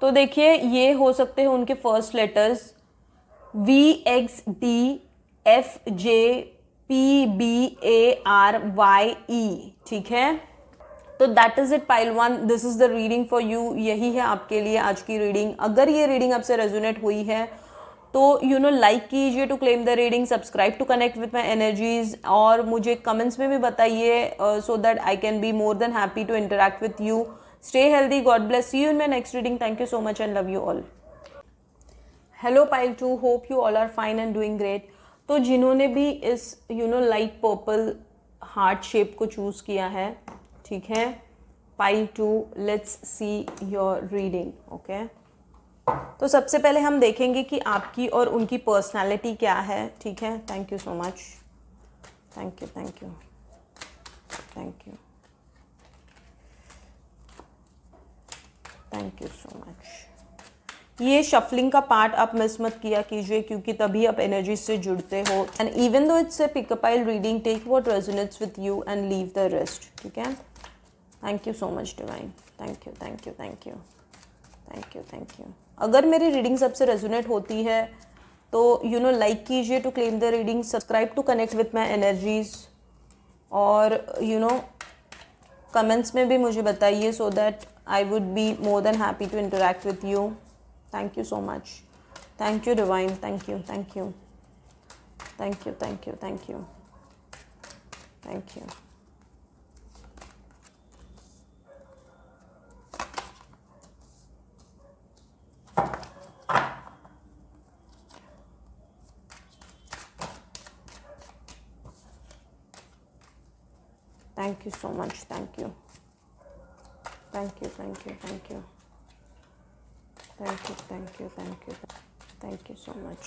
तो देखिए ये हो सकते हैं उनके फर्स्ट लेटर्स VXDFJPBARYE, ठीक है। तो that is it pile one, this is the reading for you. यही है आपके लिए आज की रीडिंग। अगर ये रीडिंग आपसे रेजोनेट हुई है तो लाइक कीजिए to claim the reading, subscribe to connect with my energies, और मुझे कमेंट्स में भी बताइए so that I can be more than happy to interact with you. Stay healthy, God bless you in my next reading. Thank you so much and love you all. Hello pile two, hope you all are fine and doing great. तो जिन्होंने भी इस light purple heart shape को choose किया है, ठीक है, pile two, let's see your reading, okay. तो सबसे पहले हम देखेंगे कि आपकी और उनकी पर्सनालिटी क्या है, ठीक है। Thank you so much, thank you thank you thank you thank you so much. ये शफलिंग का पार्ट आप मिस मत किया कीजिए क्योंकि तभी आप एनर्जी से जुड़ते हो। And even though it's a pick a pile reading, take what resonates with you and leave the rest, ठीक है। Thank you so much divine, thank you thank you thank you thank you thank you. अगर मेरी reading सबसे resonate होती है तो like कीजिए to claim the reading, subscribe to connect with my energies, और कमेंट्स में भी मुझे बताइए so that I would be more than happy to interact with you. Thank you so much, thank you divine, thank you thank you thank you thank you thank you thank you. Thank you so much, thank you thank you thank you thank you thank you thank you thank you thank you so much,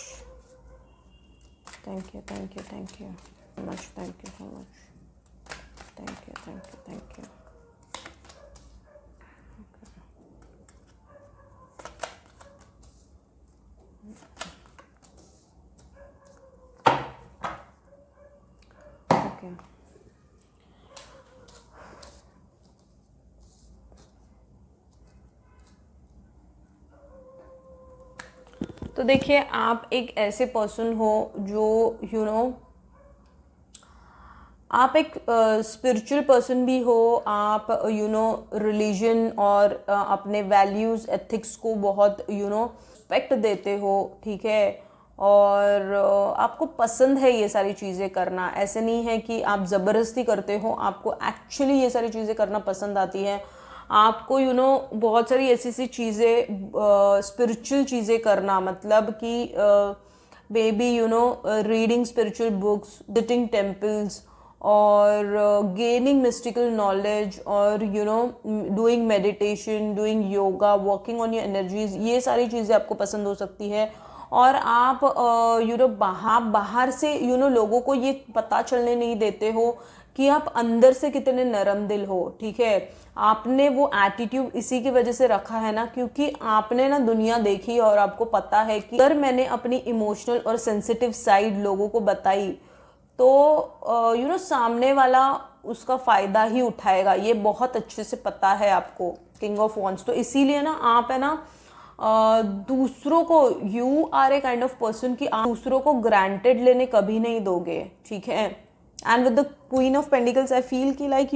thank you thank you thank you so much, thank you so much, thank you thank you thank you। Okay, तो देखिए आप एक ऐसे person हो जो आप एक spiritual person भी हो। आप रिलीजन और अपने वैल्यूज़ एथिक्स को बहुत रिस्पेक्ट देते हो, ठीक है। और आपको पसंद है ये सारी चीज़ें करना, ऐसे नहीं है कि आप ज़बरदस्ती करते हो, आपको एक्चुअली ये सारी चीज़ें करना पसंद आती है। आपको बहुत सारी ऐसी ऐसी चीज़ें, स्पिरिचुअल चीज़ें करना, मतलब कि may be reading spiritual books, visiting temples, और गेनिंग मिस्टिकल नॉलेज, और doing meditation, doing yoga, working on your energies, ये सारी चीज़ें आपको पसंद हो सकती है। और आप बाहर से लोगों को ये पता चलने नहीं देते हो कि आप अंदर से कितने नरम दिल हो, ठीक है। आपने वो एटीट्यूड इसी की वजह से रखा है ना, क्योंकि आपने ना दुनिया देखी और आपको पता है कि अगर मैंने अपनी इमोशनल और सेंसिटिव साइड लोगों को बताई तो सामने वाला उसका फ़ायदा ही उठाएगा, ये बहुत अच्छे से पता है आपको, किंग ऑफ वॉन्ड्स। तो इसीलिए ना आप है ना दूसरों को, you are a kind of person कि आप दूसरों को ग्रांटेड लेने कभी नहीं दोगे, ठीक है। And with the queen of pentacles I feel कि लाइक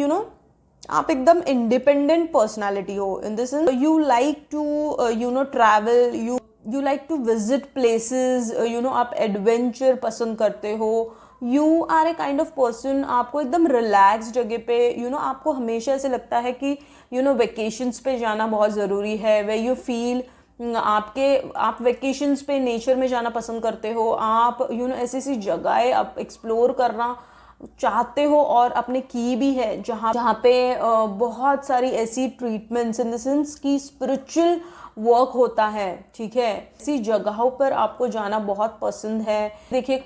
आप एकदम इंडिपेंडेंट पर्सनालिटी हो, in this you like to travel, you like to visit places, आप एडवेंचर पसंद करते हो। You are a kind of person, आपको एकदम रिलैक्स जगह पे आपको हमेशा ऐसे लगता है कि वेकेशंस पे जाना बहुत ज़रूरी है, वे यू फील आप वेकेशंस पे नेचर में जाना पसंद करते हो, आप ऐसी ऐसी जगहें आप एक्सप्लोर करना चाहते हो और आपने की भी है जहाँ पे बहुत सारी ऐसी ट्रीटमेंट्स, इन द सेंस की स्पिरिचुअल वर्क होता है, ठीक है। ऐसी जगहों पर आपको जाना बहुत पसंद है। देखिए,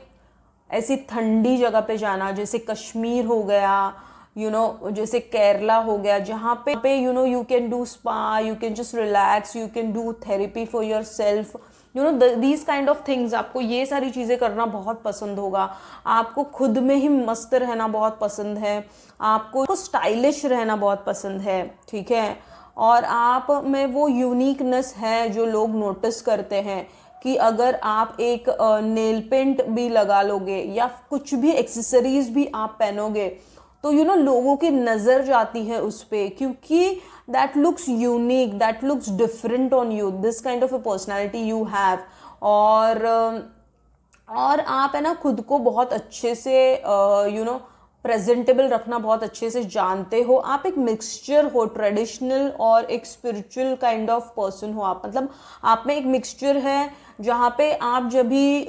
ऐसी ठंडी जगह पे जाना, जैसे कश्मीर हो गया, जैसे केरला हो गया, जहाँ पे you can do spa, you can just relax, you can do therapy for your self, these kind of things. आपको ये सारी चीज़ें करना बहुत पसंद होगा, आपको खुद में ही मस्त रहना बहुत पसंद है, आपको स्टाइलिश रहना बहुत पसंद है, ठीक है। और आप में वो यूनिकनेस है जो लोग नोटिस करते हैं कि अगर आप एक नेल पेंट भी लगा लोगे या कुछ भी एक्सेसरीज भी आप पहनोगे तो लोगों की नज़र जाती है उस पर, क्योंकि that looks unique, that looks different on you, this kind of A personality you have. और आप है ना खुद को बहुत अच्छे से प्रेजेंटेबल रखना बहुत अच्छे से जानते हो। आप एक मिक्सचर हो, ट्रेडिशनल और एक स्पिरिचुअल काइंड ऑफ पर्सन हो आप, मतलब आप में एक मिक्सचर है जहाँ पे आप जब भी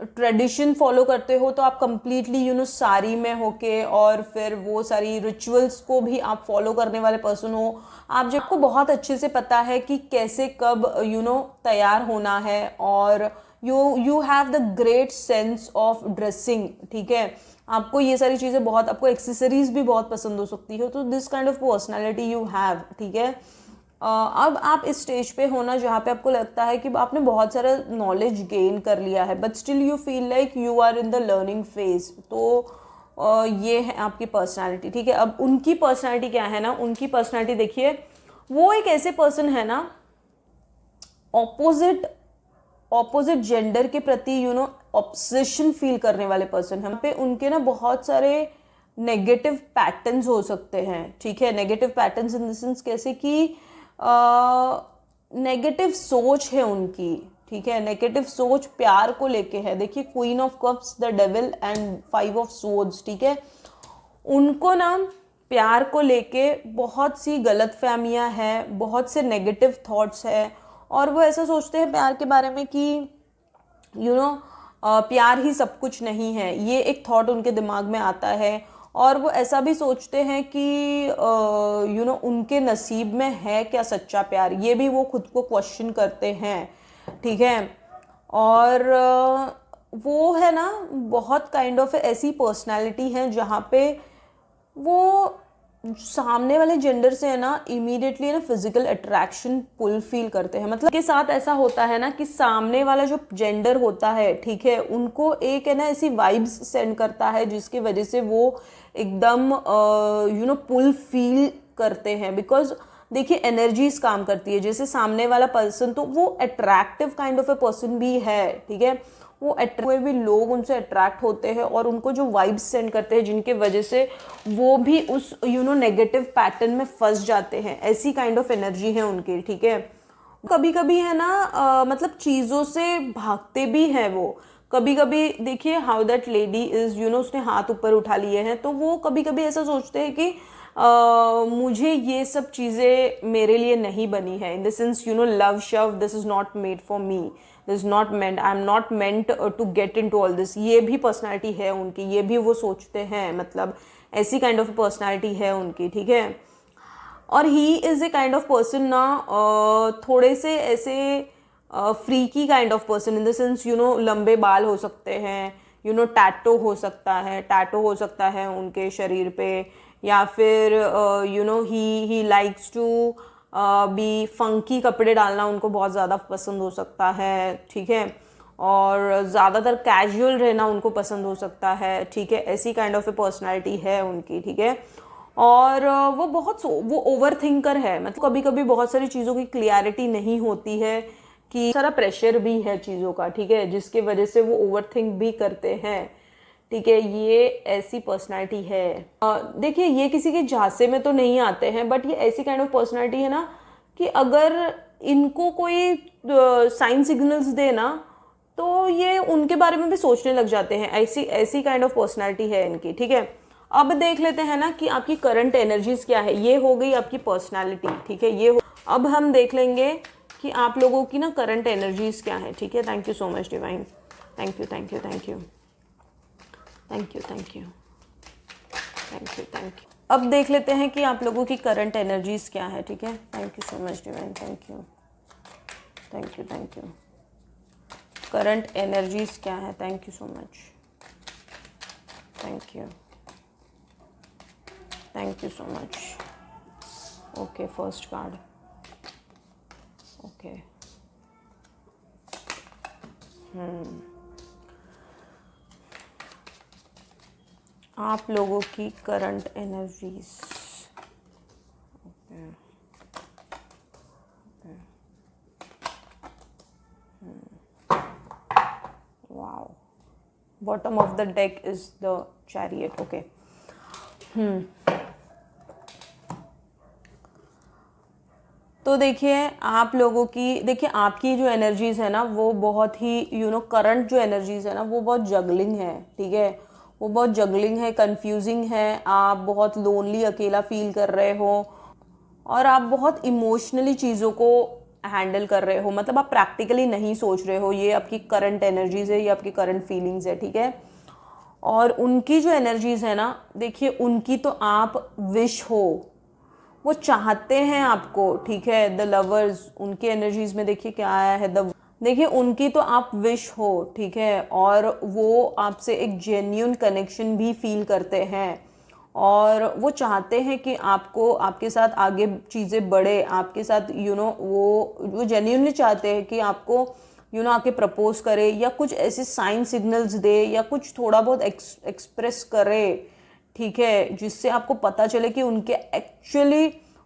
ट्रेडिशन फॉलो करते हो तो आप कंप्लीटली साड़ी में होके और फिर वो सारी रिचुअल्स को भी आप फॉलो करने वाले पर्सन हो। आप जब को बहुत अच्छे से पता है कि कैसे कब तैयार होना है, और you have the great sense of dressing, ठीक है। आपको ये सारी चीज़ें बहुत, आपको एक्सेसरीज भी बहुत पसंद हो सकती हो, तो this kind of personality you have, ठीक है। अब आप इस स्टेज पे होना जहाँ पे आपको लगता है कि आपने बहुत सारा नॉलेज गेन कर लिया है, but still you feel like you are in the learning phase. तो ये है आपकी पर्सनालिटी, ठीक है। अब उनकी पर्सनालिटी क्या है ना, उनकी पर्सनालिटी देखिए, वो एक ऐसे पर्सन है ना ऑपोजिट जेंडर के प्रति ऑब्सेशन फील करने वाले पर्सन है। पे उनके ना बहुत सारे नेगेटिव पैटर्न्स हो सकते हैं, ठीक है। Negative patterns in the sense कैसे कि नेगेटिव सोच है उनकी, ठीक है। नेगेटिव सोच प्यार को लेके है। देखिए, queen of cups, the devil and 5 of swords, ठीक है। उनको ना प्यार को लेके बहुत सी गलतफहमियां हैं, बहुत से नेगेटिव थॉट्स है, और वो ऐसा सोचते हैं प्यार के बारे में कि प्यार ही सब कुछ नहीं है, ये एक थॉट उनके दिमाग में आता है। और वो ऐसा भी सोचते हैं कि उनके नसीब में है क्या सच्चा प्यार, ये भी वो खुद को क्वेश्चन करते हैं, ठीक है। और वो है ना बहुत काइंड ऑफ ऐसी पर्सनालिटी है जहाँ पे वो सामने वाले जेंडर से है ना इमीडिएटली ना फिजिकल अट्रैक्शन पुल फील करते हैं। मतलब के साथ ऐसा होता है ना कि सामने वाला जो जेंडर होता है, ठीक है, उनको एक है ना ऐसी वाइब्स सेंड करता है जिसकी वजह से वो एकदम पुल फील करते हैं। बिकॉज देखिए, एनर्जीज काम करती है, जैसे सामने वाला पर्सन तो वो attractive kind of a person भी है, ठीक है। वो कोई भी लोग उनसे अट्रैक्ट होते हैं और उनको जो वाइब्स सेंड करते हैं जिनके वजह से वो भी उस नेगेटिव पैटर्न में फंस जाते हैं, ऐसी काइंड ऑफ एनर्जी है उनकी, ठीक है। कभी कभी है ना मतलब चीज़ों से भागते भी हैं वो। कभी कभी देखिए, हाउ दैट लेडी इज उसने हाथ ऊपर उठा लिए हैं, तो वो कभी कभी ऐसा सोचते हैं कि मुझे ये सब चीज़ें मेरे लिए नहीं बनी है, इन द सेंस लव शव, this is not made for me, this is not meant, I am not meant to get into all this. ये भी पर्सनैलिटी है उनकी, ये भी वो सोचते हैं, मतलब ऐसी काइंड ऑफ पर्सनैलिटी है उनकी, ठीक है। और he is a kind of person ना थोड़े से ऐसे freaky kind of person, in the sense लंबे बाल हो सकते हैं, टैटू हो सकता है, उनके शरीर पे, या फिर he likes to be funky कपड़े डालना उनको बहुत ज़्यादा पसंद हो सकता है, ठीक है, और ज़्यादातर कैजुअल रहना उनको पसंद हो सकता है, ठीक है, ऐसी काइंड ऑफ ए पर्सनैलिटी है उनकी, ठीक है। और वो ओवर थिंकर है, मतलब कभी कभी बहुत सारी चीज़ों की क्लियरिटी नहीं होती है, कि सारा प्रेशर भी है चीज़ों का, ठीक है, जिसकी वजह से वो ओवर थिंक भी करते हैं, ठीक है, ये ऐसी पर्सनालिटी है। देखिए ये किसी के झांसे में तो नहीं आते हैं, बट ये ऐसी काइंड ऑफ पर्सनालिटी है ना कि अगर इनको कोई साइन सिग्नल्स दे ना तो ये उनके बारे में भी सोचने लग जाते हैं, ऐसी ऐसी काइंड ऑफ पर्सनालिटी है इनकी, ठीक है। अब देख लेते हैं ना कि आपकी करंट एनर्जीज क्या है। ये हो गई आपकी पर्सनालिटी, ठीक है, अब हम देख लेंगे कि आप लोगों की ना करंट एनर्जीज क्या है, ठीक है। Thank you so much divine, thank you thank you thank you thank you thank you thank you thank you. अब देख लेते हैं कि आप लोगों की करंट एनर्जीज क्या है, ठीक है। Thank you so much divine, thank you thank you thank you. Current energies क्या है, thank you so much, thank you so much. Okay, first card, okay, आप लोगों की current energies, okay, wow, bottom of the deck is the chariot, okay. तो देखिए आप लोगों की, देखिए आपकी जो एनर्जीज है ना वो बहुत ही करंट जो एनर्जीज है ना वो बहुत जगलिंग है, ठीक है, वो बहुत जगलिंग है, कंफ्यूजिंग है, आप बहुत लोनली अकेला फील कर रहे हो, और आप बहुत इमोशनली चीज़ों को हैंडल कर रहे हो, मतलब आप प्रैक्टिकली नहीं सोच रहे हो। ये आपकी करंट एनर्जीज है, ये आपकी करंट फीलिंग्स है, ठीक है। और उनकी जो एनर्जीज है ना, देखिए उनकी तो आप विश हो, वो चाहते हैं आपको, ठीक है। द लवर्स, उनकी एनर्जीज में देखिए क्या आया है, देखिए उनकी तो आप विश हो, ठीक है, और वो आपसे एक जेन्यून कनेक्शन भी फील करते हैं, और वो चाहते हैं कि आपको, आपके साथ आगे चीज़ें बढ़े, आपके साथ वो जेन्यूनली चाहते हैं कि आपको आके प्रपोज करे, या कुछ ऐसे साइन सिग्नल्स दे, या कुछ थोड़ा बहुत एक्सप्रेस करे, ठीक है, जिससे आपको पता चले कि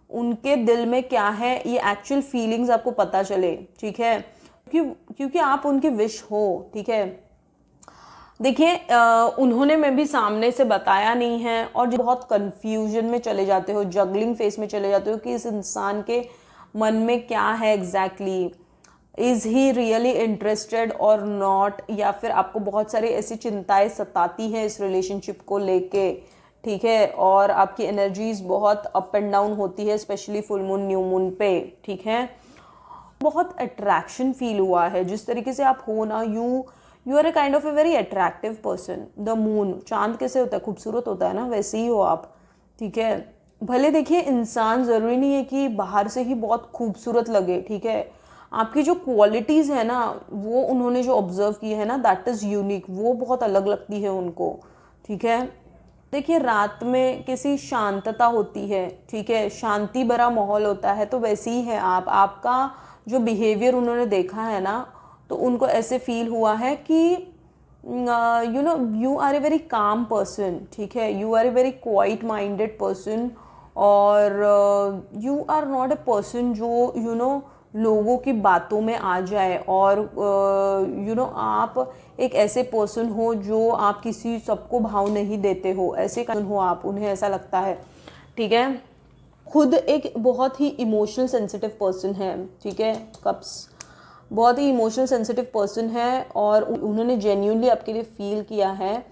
उनके दिल में क्या है, ये एक्चुअल फीलिंग्स आपको पता चले, ठीक है, क्योंकि आप उनके विश हो, ठीक है। देखिए उन्होंने मैं भी सामने से बताया नहीं है, और जो बहुत कंफ्यूजन में चले जाते हो, जगलिंग फेस में चले जाते हो कि इस इंसान के मन में क्या है exactly, is he really interested और नॉट, या फिर आपको बहुत सारी ऐसी चिंताएं सताती हैं इस रिलेशनशिप को लेके, ठीक है, और आपकी एनर्जीज बहुत अप एंड डाउन होती है, specially full moon new moon पे, ठीक है। बहुत अट्रैक्शन फील हुआ है, जिस तरीके से आप हो ना, you are a kind of a very attractive person. The moon, चांद कैसे होता है, खूबसूरत होता है ना, वैसे ही हो आप, ठीक है। भले देखिए इंसान ज़रूरी नहीं है कि बाहर से ही बहुत खूबसूरत लगे, ठीक है, आपकी जो क्वालिटीज़ है ना, वो उन्होंने जो ऑब्जर्व की है ना, दैट इज़ यूनिक, वो बहुत अलग लगती है उनको, ठीक है। देखिए रात में किसी शांतता होती है, ठीक है, शांति भरा माहौल होता है, तो वैसे ही है आपका जो बिहेवियर उन्होंने देखा है ना, तो उनको ऐसे फील हुआ है कि you are a very calm person, ठीक है, you are a very quiet minded person, और you are not a person जो लोगों की बातों में आ जाए, और आप एक ऐसे पर्सन हो जो आप किसी सबको भाव नहीं देते हो, ऐसे हो आप, उन्हें ऐसा लगता है, ठीक है। खुद एक बहुत ही इमोशनल सेंसिटिव पर्सन है, ठीक है, कप्स बहुत ही इमोशनल सेंसिटिव पर्सन है, और उन्होंने जेन्यूनली आपके लिए फील किया है,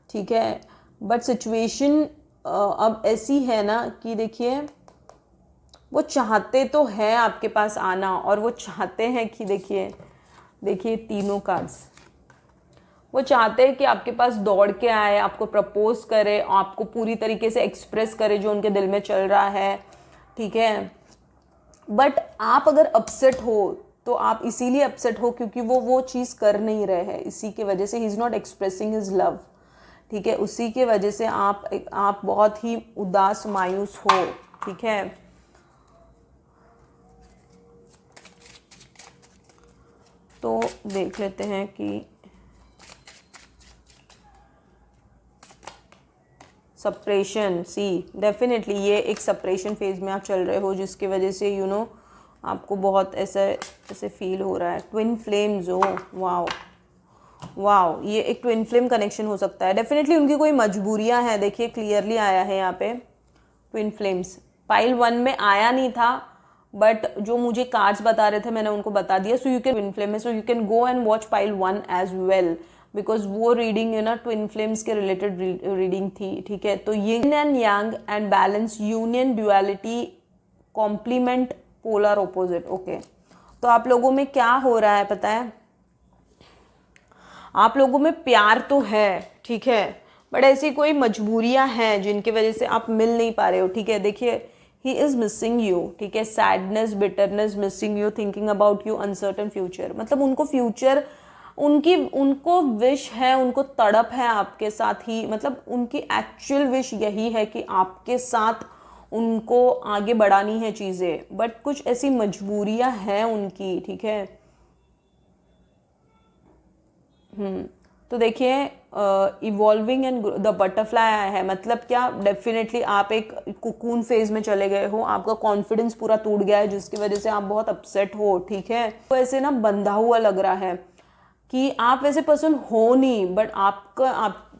ठीक है। बट सिचुएशन अब ऐसी है ना कि देखिए वो चाहते तो है आपके पास आना, और वो चाहते हैं कि देखिए तीनों कार्ड्स, वो चाहते हैं कि आपके पास दौड़ के आए, आपको प्रपोज करे, आपको पूरी तरीके से एक्सप्रेस करे जो उनके दिल में चल रहा है, ठीक है। बट आप अगर अपसेट हो, तो आप इसीलिए अपसेट हो क्योंकि वो चीज़ कर नहीं रहे हैं, इसी के वजह से he is not expressing his love, ठीक है, उसी के वजह से आप बहुत ही उदास मायूस हो, ठीक है। तो देख लेते हैं कि सप्रेशन, सी डेफिनेटली ये एक सप्रेशन फेज में आप चल रहे हो, जिसकी वजह से आपको बहुत ऐसे फील हो रहा है। Twin flames, oh wow wow, ये एक ट्विन फ्लेम कनेक्शन हो सकता है। डेफिनेटली उनकी कोई मजबूरियां हैं, देखिए क्लियरली आया है यहाँ पे ट्विन फ्लेम्स। पाइल 1 में आया नहीं था, बट जो मुझे कार्ड्स बता रहे थे मैंने उनको बता दिया। So you can twin flame है, so you can go and watch pile 1 as well, because वो रीडिंग ट्विन फ्लेम्स के रिलेटेड रीडिंग थी, ठीक है। तो yin and yang and balance, union, duality, complement, polar opposite, okay. तो आप लोगों में क्या हो रहा है पता है, आप लोगों में प्यार तो है, ठीक है, बट ऐसी कोई मजबूरियां हैं जिनकी वजह से आप मिल नहीं पा रहे हो, ठीक है। देखिए ही इज मिसिंग यू, ठीक है, sadness, bitterness, missing you, thinking about you, uncertain future, मतलब उनको फ्यूचर, उनको विश है, उनको तड़प है आपके साथ ही, मतलब उनकी एक्चुअल विश यही है कि आपके साथ उनको आगे बढ़ानी है चीज़ें, बट कुछ ऐसी मजबूरियां हैं उनकी, ठीक है। तो देखिए इवॉल्विंग एंड द बटरफ्लाई आया है, मतलब क्या, डेफिनेटली आप एक कुकून फेज में चले गए हो, आपका कॉन्फिडेंस पूरा टूट गया है, जिसकी वजह से आप बहुत अपसेट हो, ठीक है। तो ऐसे ना बंधा हुआ लग रहा है कि आप वैसे पर्सन हो नहीं, बट आप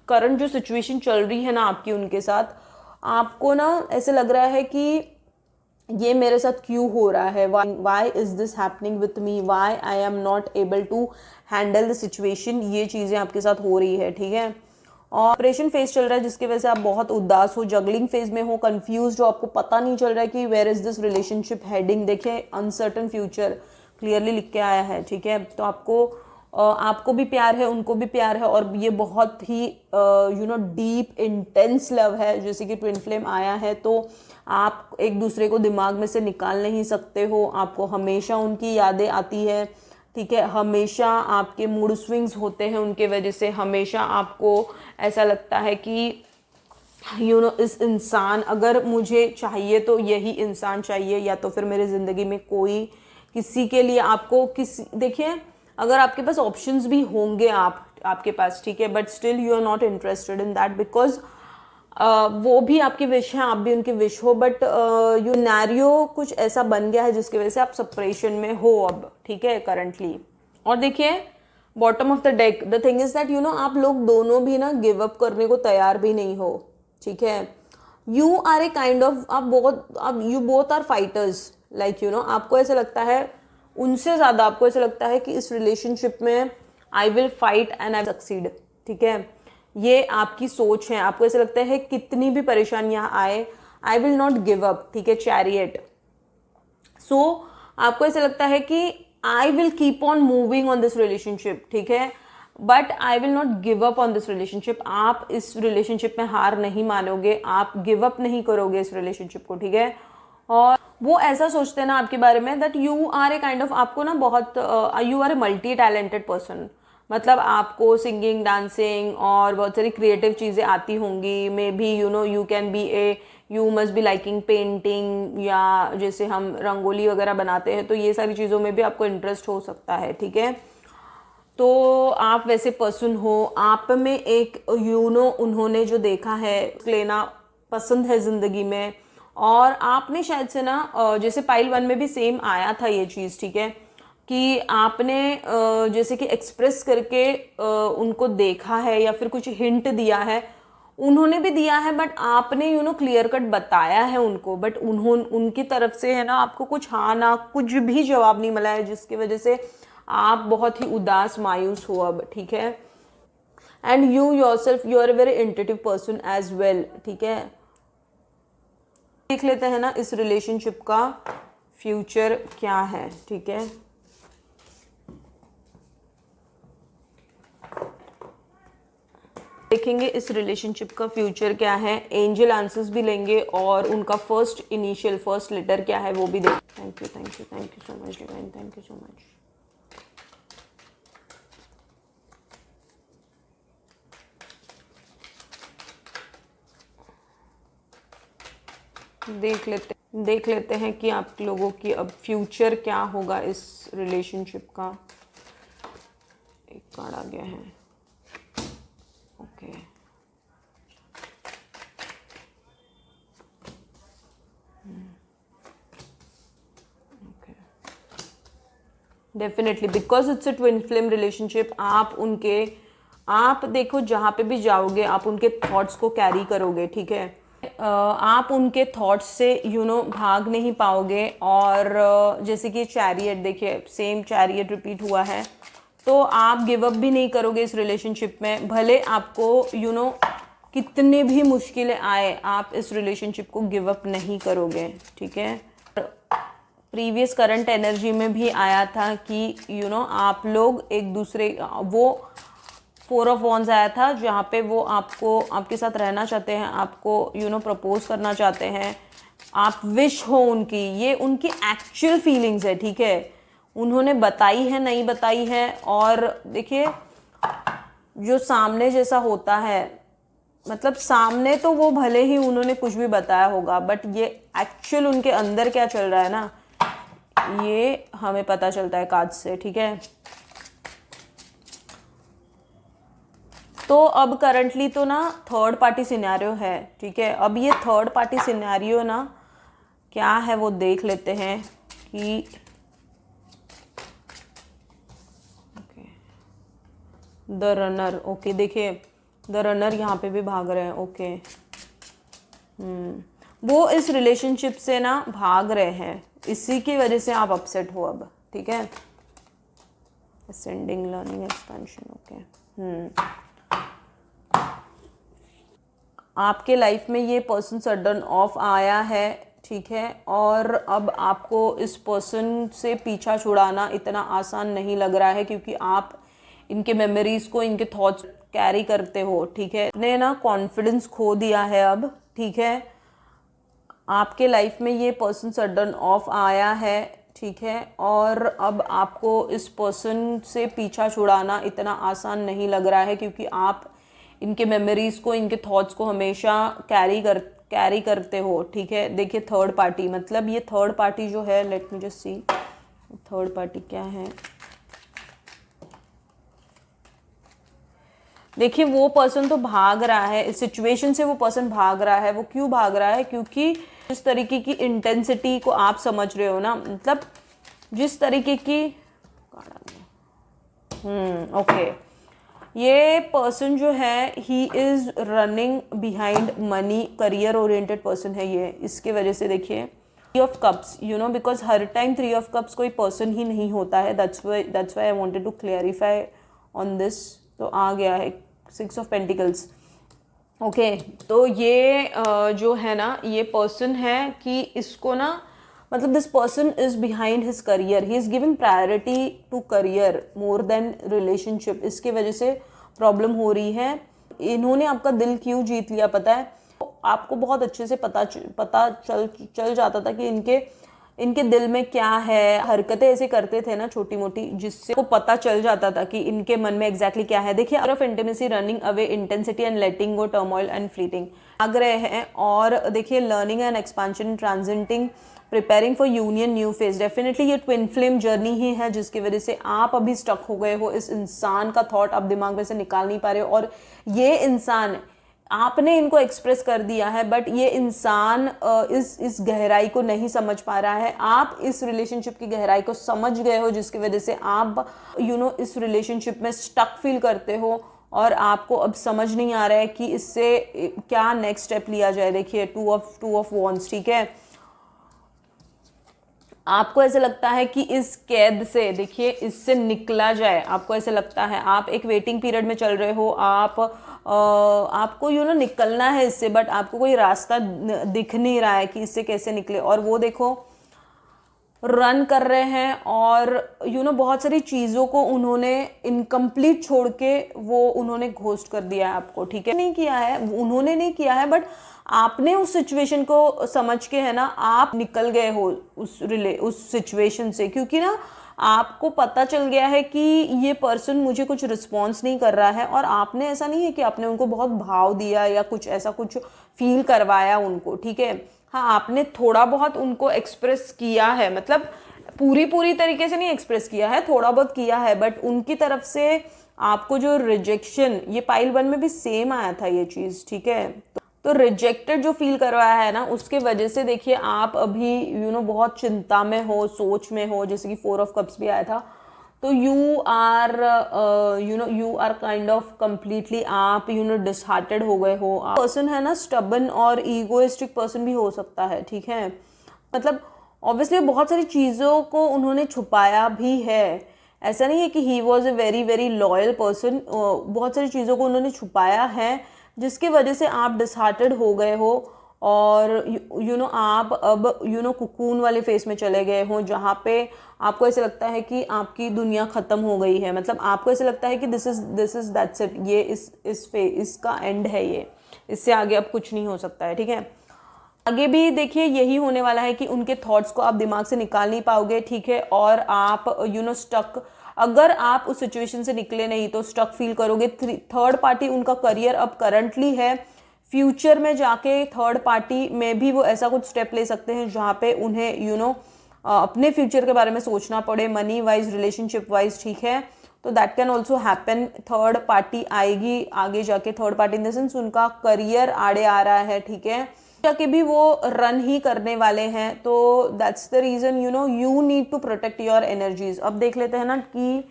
करंट जो सिचुएशन चल रही है ना आपकी उनके साथ, आपको ना ऐसे लग रहा है कि ये मेरे साथ क्यों हो रहा है, why is this happening with me, why I am not able to handle the situation, ये चीज़ें आपके साथ हो रही है, ठीक है। और ऑपरेशन फेज चल रहा है, जिसकी वजह से आप बहुत उदास हो, जगलिंग फेज में हो, कंफ्यूज हो, आपको पता नहीं चल रहा है कि where is this relationship heading. देखिए अनसर्टन फ्यूचर क्लियरली लिख के आया है, ठीक है। तो आपको भी प्यार है, उनको भी प्यार है, और ये बहुत ही डीप इंटेंस लव है, जैसे कि ट्विन फ्लेम आया है। तो आप एक दूसरे को दिमाग में से निकाल नहीं सकते हो, आपको हमेशा उनकी यादें आती है, ठीक है, हमेशा आपके मूड स्विंग्स होते हैं उनके वजह से, हमेशा आपको ऐसा लगता है कि इस इंसान, अगर मुझे चाहिए तो यही इंसान चाहिए, या तो फिर मेरे ज़िंदगी में कोई किसी के लिए आपको देखिए अगर आपके पास ऑप्शंस भी होंगे आपके पास, ठीक है, but still you are not interested in that, because वो भी आपकी विश है, आप भी उनकी विश हो, बट यू नैरियो कुछ ऐसा बन गया है जिसकी वजह से आप सेपरेशन में हो अब, ठीक है, करंटली। और देखिए bottom of the deck, the thing is that आप लोग दोनों भी ना गिव अप करने को तैयार भी नहीं हो, ठीक है। You are a kind of, you both are fighters, like आपको ऐसा लगता है, उनसे ज़्यादा आपको ऐसा लगता है कि इस रिलेशनशिप में I will fight and I succeed, ठीक है, ये आपकी सोच है। आपको ऐसा लगता है कितनी भी परेशानियां आए, I will not give up, ठीक है, चैरियट। सो आपको ऐसा लगता है कि I will keep on moving on this relationship, ठीक है, but I will not give up on this relationship. आप इस रिलेशनशिप में हार नहीं मानोगे, आप गिव अप नहीं करोगे इस रिलेशनशिप को, ठीक है। और वो ऐसा सोचते हैं ना आपके बारे में that you are a kind of, आपको ना बहुत you are a multi talented person, मतलब आपको सिंगिंग, डांसिंग और बहुत सारी क्रिएटिव चीज़ें आती होंगी, may be you can be you must be liking painting, या जैसे हम रंगोली वगैरह बनाते हैं, तो ये सारी चीज़ों में भी आपको इंटरेस्ट हो सकता है, ठीक है। तो आप वैसे पर्सन हो, आप में एक उन्होंने जो देखा है लेना पसंद है ज़िंदगी में, और आपने शायद से ना जैसे पाइल 1 में भी सेम आया था ये चीज़, ठीक है, कि आपने जैसे कि एक्सप्रेस करके उनको देखा है या फिर कुछ हिंट दिया है, उन्होंने भी दिया है, बट आपने क्लियर कट बताया है उनको, बट उनकी तरफ से है ना आपको कुछ हाँ ना कुछ भी जवाब नहीं मिला है, जिसकी वजह से आप बहुत ही उदास मायूस हो अब, ठीक है। And you yourself, you are a very intuitive person as well, ठीक है। देख लेते हैं ना इस रिलेशनशिप का फ्यूचर क्या है, ठीक है। देखेंगे इस रिलेशनशिप का फ्यूचर क्या है, एंजल आंसर्स भी लेंगे और उनका फर्स्ट लेटर क्या है वो भी देखेंगे। Thank you, thank you, thank you so much divine, thank you so much. देख लेते हैं कि आप लोगों की अब फ्यूचर क्या होगा इस रिलेशनशिप का। एक कार्ड आ गया है, okay. Definitely because it's a twin flame relationship. आप देखो जहाँ पे भी जाओगे आप उनके थॉट्स को कैरी करोगे, ठीक है। आप उनके थॉट्स से भाग नहीं पाओगे। और जैसे कि चैरियट, देखिए सेम चैरियट रिपीट हुआ है, तो आप गिव अप भी नहीं करोगे इस रिलेशनशिप में। भले आपको कितने भी मुश्किलें आए, आप इस रिलेशनशिप को गिव अप नहीं करोगे, ठीक है। प्रीवियस करंट एनर्जी में भी आया था कि आप लोग एक दूसरे, वो 4 ऑफ वॉन्ड्स आया था जहाँ पे वो आपके साथ रहना चाहते हैं, आपको प्रपोज करना चाहते हैं, आप विश हो उनकी, ये उनकी एक्चुअल फीलिंग्स है, ठीक है। उन्होंने बताई है नहीं बताई है। और देखिए जो सामने जैसा होता है, मतलब सामने तो वो भले ही उन्होंने कुछ भी बताया होगा, बट ये एक्चुअल उनके अंदर क्या चल रहा है ना, ये हमें पता चलता है कार्ड से, ठीक है। तो अब करंटली तो ना थर्ड पार्टी सिनेरियो है, ठीक है। अब ये थर्ड पार्टी सिनेरियो ना क्या है वो देख लेते हैं कि द रनर, ओके। देखिए द रनर यहाँ पे भी भाग रहे हैं, ओके। वो इस रिलेशनशिप से ना भाग रहे हैं, इसी की वजह से आप अपसेट हो अब, ठीक है। Ascending, learning, expansion, okay. आपके लाइफ में ये पर्सन सडन ऑफ आया है, ठीक है। और अब आपको इस पर्सन से पीछा छुड़ाना इतना आसान नहीं लग रहा है, क्योंकि आप इनके मेमोरीज को, इनके थॉट्स कैरी करते हो, ठीक है। ने ना कॉन्फिडेंस खो दिया है अब, ठीक है। आपके लाइफ में ये पर्सन सडन ऑफ आया है, ठीक है। और अब आपको इस पर्सन से पीछा छुड़ाना इतना आसान नहीं लग रहा है, क्योंकि आप इनके मेमोरीज को, इनके थॉट्स को हमेशा कैरी करते हो, ठीक है। देखिए थर्ड पार्टी, मतलब ये थर्ड पार्टी जो है, let me just see third party क्या है। देखिए वो पर्सन तो भाग रहा है इस सिचुएशन से, वो पर्सन भाग रहा है। वो क्यों भाग रहा है? क्योंकि जिस तरीके की इंटेंसिटी को आप समझ रहे हो ना, मतलब जिस तरीके की ओके, ये पर्सन जो है he is running behind money, career oriented person है ये। इसके वजह से देखिए 3 ऑफ कप्स, बिकॉज हर टाइम 3 ऑफ कप्स कोई पर्सन ही नहीं होता है। That's why I wanted to clarify on this. तो आ गया है 6 ऑफ पेंटिकल्स, ओके। तो ये जो है ना, ये पर्सन है कि इसको ना, मतलब this person is behind his career, he is giving priority to career more than relationship. इसके वजह से प्रॉब्लम हो रही है। इन्होंने आपका दिल क्यों जीत लिया पता है? आपको बहुत अच्छे से पता चल जाता था कि इनके दिल में क्या है। हरकतें ऐसे करते थे ना छोटी मोटी, जिससे को पता चल जाता था कि इनके मन में एग्जैक्टली क्या है। देखिए of intimacy, running away intensity and letting go, turmoil and fleeting आग रहे हैं। और देखिए learning and expansion, transiting, preparing for union, new phase. Definitely ये ट्विन फ्लेम जर्नी ही है, जिसकी वजह से आप अभी स्टक हो गए हो। इस इंसान का थॉट आप दिमाग में से निकाल नहीं पा रहे हो, और ये इंसान, आपने इनको एक्सप्रेस कर दिया है, बट ये इंसान इस गहराई को नहीं समझ पा रहा है। आप इस रिलेशनशिप की गहराई को समझ गए हो, जिसकी वजह से आप इस रिलेशनशिप में स्टक फील करते हो, और आपको अब समझ नहीं आ रहा है कि इससे क्या नेक्स्ट स्टेप लिया जाए। देखिए टू ऑफ वॉन्ड्स, ठीक है। आपको ऐसे लगता है कि इस कैद से, देखिए इससे निकला जाए। आपको ऐसे लगता है आप एक वेटिंग पीरियड में चल रहे हो, आपको निकलना है इससे, बट आपको कोई रास्ता दिख नहीं रहा है कि इससे कैसे निकले। और वो देखो रन कर रहे हैं, और बहुत सारी चीज़ों को उन्होंने इनकम्प्लीट छोड़ के वो उन्होंने घोस्ट कर दिया है आपको, ठीक है। नहीं किया है, उन्होंने नहीं किया है, बट आपने उस सिचुएशन को समझ के है ना आप निकल गए हो उस सिचुएशन से, क्योंकि ना आपको पता चल गया है कि ये पर्सन मुझे कुछ रिस्पॉन्स नहीं कर रहा है, और आपने ऐसा नहीं है कि आपने उनको बहुत भाव दिया या कुछ ऐसा कुछ फील करवाया उनको, ठीक है। हाँ, आपने थोड़ा बहुत उनको एक्सप्रेस किया है, मतलब पूरी तरीके से नहीं एक्सप्रेस किया है, थोड़ा बहुत किया है, बट उनकी तरफ से आपको जो रिजेक्शन, ये पाइल 1 में भी सेम आया था ये चीज़, ठीक है। तो रिजेक्टेड जो फील करवाया है ना, उसके वजह से देखिए आप अभी बहुत चिंता में हो, सोच में हो, जैसे कि 4 ऑफ कप्स भी आया था। तो you are kind of completely आप डिसहार्टेड हो गए हो। पर्सन है ना स्टबन और ईगोइस्टिक पर्सन भी हो सकता है, ठीक है। मतलब ऑब्वियसली बहुत सारी चीज़ों को उन्होंने छुपाया भी है, ऐसा नहीं है कि he was a very very loyal person. बहुत सारी चीज़ों को उन्होंने छुपाया है, जिसकी वजह से आप डिसहार्टेड हो गए हो, और आप अब कुकून वाले फेस में चले गए हो, जहाँ पे आपको ऐसे लगता है कि आपकी दुनिया ख़त्म हो गई है। मतलब आपको ऐसे लगता है कि दिस इज़ दैट्स इट, ये इसका एंड है, ये इससे आगे अब कुछ नहीं हो सकता है, ठीक है। आगे भी देखिए यही होने वाला है कि उनके थॉट्स को आप दिमाग से निकाल नहीं पाओगे, ठीक है। और आप स्टक, अगर आप उस सिचुएशन से निकले नहीं तो स्टक फील करोगे। थर्ड पार्टी उनका करियर अब करंटली है, फ्यूचर में जाके थर्ड पार्टी में भी वो ऐसा कुछ स्टेप ले सकते हैं जहाँ पे उन्हें अपने फ्यूचर के बारे में सोचना पड़े, मनी वाइज, रिलेशनशिप वाइज, ठीक है। तो that can also happen. Third party आएगी आगे जाके, third party in the sense उनका करियर आड़े आ रहा है, ठीक है, जाके भी वो रन ही करने वाले हैं। तो that's the reason you need to protect your energies. अब देख लेते हैं ना कि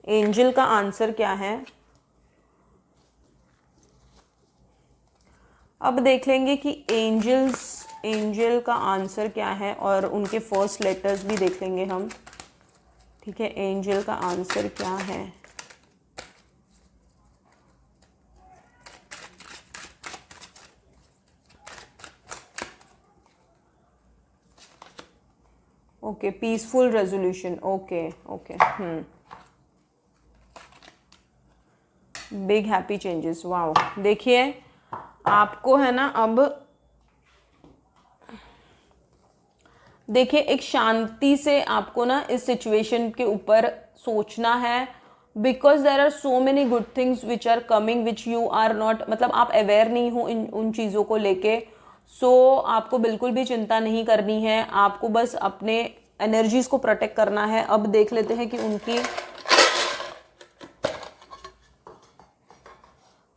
एंजल का आंसर क्या है। अब देख लेंगे कि एंजल का आंसर क्या है, और उनके फर्स्ट लेटर्स भी देख लेंगे हम, ठीक है। एंजल का आंसर क्या है। Okay, peaceful resolution, okay okay, big happy changes, wow. देखिए आपको है ना, अब देखिए एक शांति से आपको ना इस सिचुएशन के ऊपर सोचना है, because there are so many good things which are coming which you are not, मतलब आप अवेयर नहीं हो उन चीज़ों को लेके। सो आपको बिल्कुल भी चिंता नहीं करनी है, आपको बस अपने एनर्जीज को प्रोटेक्ट करना है। अब देख लेते हैं कि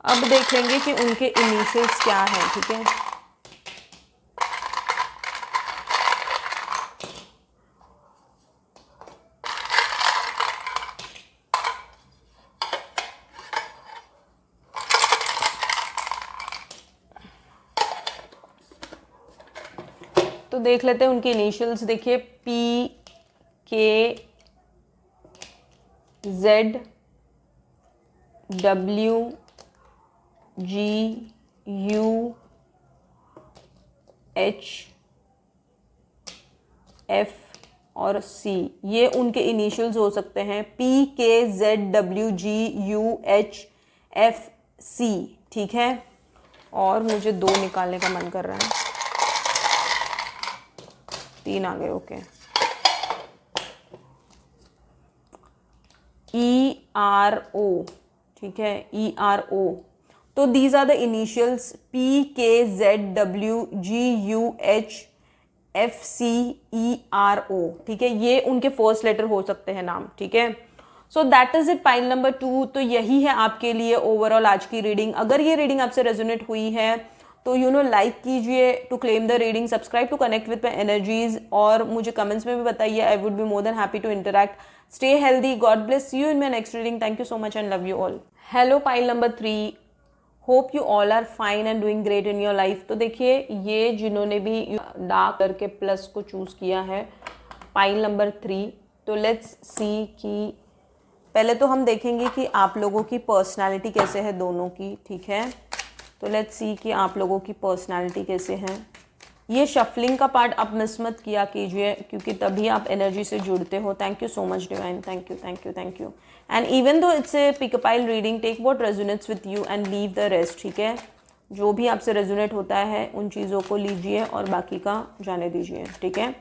अब देख लेंगे कि उनके इनिशियल्स क्या हैं, ठीक है। तो देख लेते हैं उनके इनिशियल्स। देखिए PKZWGUHF और C, ये उनके इनिशियल्स हो सकते हैं। PKZWGUHFC, ठीक है। और मुझे 2 निकालने का मन कर रहा है, 3 आ गए, ओके। ERO, ठीक है, ERO। तो these are the initials, PKZWGUHFCERO, ठीक है। ये उनके फर्स्ट लेटर हो सकते हैं नाम, ठीक है। So that is it, pile number 2। तो यही है आपके लिए ओवरऑल आज की रीडिंग। अगर ये रीडिंग आपसे रेजोनेट हुई है तो लाइक कीजिए to claim the reading, subscribe to connect with my energies, और मुझे कमेंट्स में भी बताइए। I would be more than happy to interact. Stay healthy, God bless you in my next reading. Thank you so much and love you all. Hello pile number 3, hope you all are fine and doing great in your life. तो देखिए ये जिन्होंने भी dark करके plus को choose किया है, pile number 3, तो लेट्स सी कि पहले तो हम देखेंगे कि आप लोगों की पर्सनालिटी कैसे है दोनों की, ठीक है। तो लेट्स सी कि आप लोगों की पर्सनालिटी कैसे हैं। ये शफलिंग का पार्ट आप मिस मत किया कीजिए, क्योंकि तभी आप एनर्जी से जुड़ते हो। Thank you so much divine, thank you thank you thank you. And even though it's a pick a pile reading, take what resonates with you and leave the rest, ठीक है। जो भी आपसे रेजोनेट होता है उन चीज़ों को लीजिए और बाकी का जाने दीजिए, ठीक है।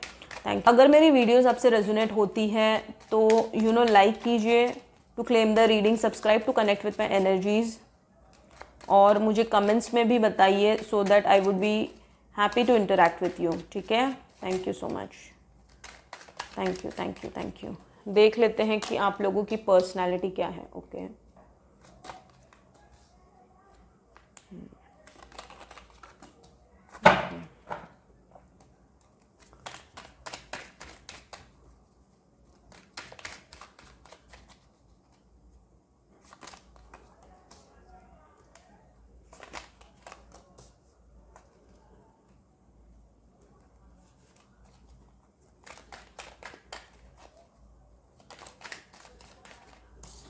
थैंक। अगर मेरी वीडियोस आपसे रेजोनेट होती है तो लाइक कीजिए to claim the reading, subscribe to connect with my energies, और मुझे कमेंट्स में भी बताइए so that I would be happy to interact with you, ठीक है। Thank you so much, thank you thank you thank you. देख लेते हैं कि आप लोगों की पर्सनैलिटी क्या है। ओके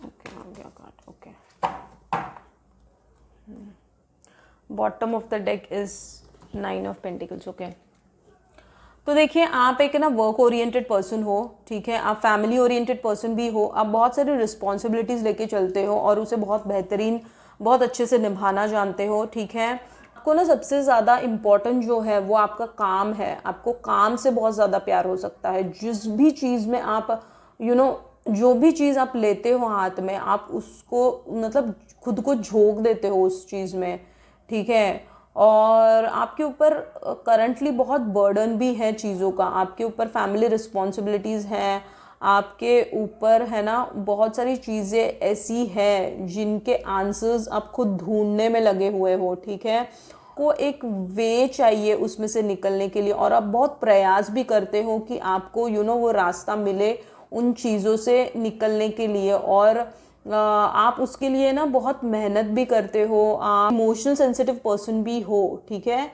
ओके, आ गया card. Okay, bottom of the deck is 9 of pentacles. Okay, तो देखिए आप एक ना वर्क ओरिएंटेड पर्सन हो, ठीक है, आप फैमिली ओरिएंटेड पर्सन भी हो, आप बहुत सारी रिस्पॉन्सिबिलिटीज़ लेके चलते हो और उसे बहुत बेहतरीन, बहुत अच्छे से निभाना जानते हो, ठीक है। आपको ना सबसे ज़्यादा इम्पॉर्टेंट जो है वो आपका काम है, आपको काम से बहुत ज़्यादा प्यार हो सकता है। जिस भी चीज़ में आप जो भी चीज़ आप लेते हो हाथ में, आप उसको मतलब खुद को झोंक देते हो उस चीज़ में, ठीक है। और आपके ऊपर करंटली बहुत बर्डन भी है चीज़ों का, आपके ऊपर फैमिली रिस्पॉन्सिबिलिटीज़ हैं, आपके ऊपर है ना बहुत सारी चीज़ें ऐसी हैं जिनके आंसर्स आप खुद ढूंढने में लगे हुए हो, ठीक है। को एक वे चाहिए उसमें से निकलने के लिए, और आप बहुत प्रयास भी करते हो कि आपको वो रास्ता मिले उन चीज़ों से निकलने के लिए, और आप उसके लिए ना बहुत मेहनत भी करते हो, आप इमोशनल सेंसिटिव पर्सन भी हो, ठीक है।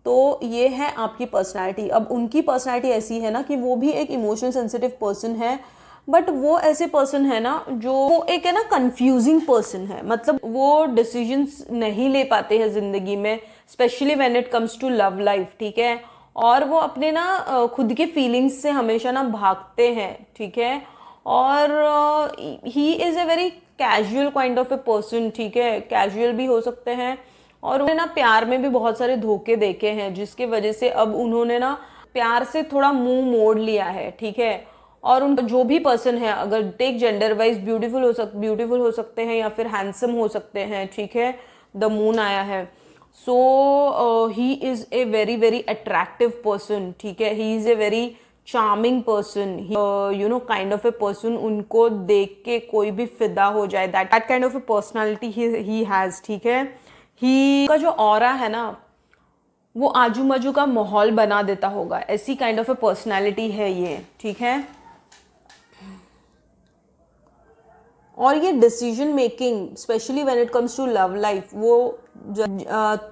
तो ये है आपकी पर्सनालिटी। अब उनकी पर्सनालिटी ऐसी है ना कि वो भी एक इमोशनल सेंसिटिव पर्सन है, बट वो ऐसे पर्सन है ना जो वो एक है ना कंफ्यूजिंग पर्सन है, मतलब वो डिसीजंस नहीं ले पाते हैं ज़िंदगी में, specially when it comes to love life, ठीक है। और वो अपने ना खुद के फीलिंग्स से हमेशा ना भागते हैं, ठीक है। और he is a very casual kind of a person, ठीक है, कैजुअल भी हो सकते हैं। और उन्हें ना प्यार में भी बहुत सारे धोखे देखे हैं, जिसकी वजह से अब उन्होंने ना प्यार से थोड़ा मुंह मोड़ लिया है, ठीक है। और उन जो भी पर्सन है, अगर टेक जेंडर वाइज ब्यूटीफुल हो सकते हैं या फिर हैंडसम हो सकते हैं, ठीक है। द मून आया है, so he is a very very attractive person, ठीक है। He is a very charming person, kind of a person, उनको देख के कोई भी फिदा हो जाए, that kind of a personality he has, ठीक है। ही का जो ऑरा है ना वो आजू बाजू का माहौल बना देता होगा, ऐसी काइंड ऑफ ए पर्सनालिटी है ये, ठीक है। और ये decision making specially when it comes to love life,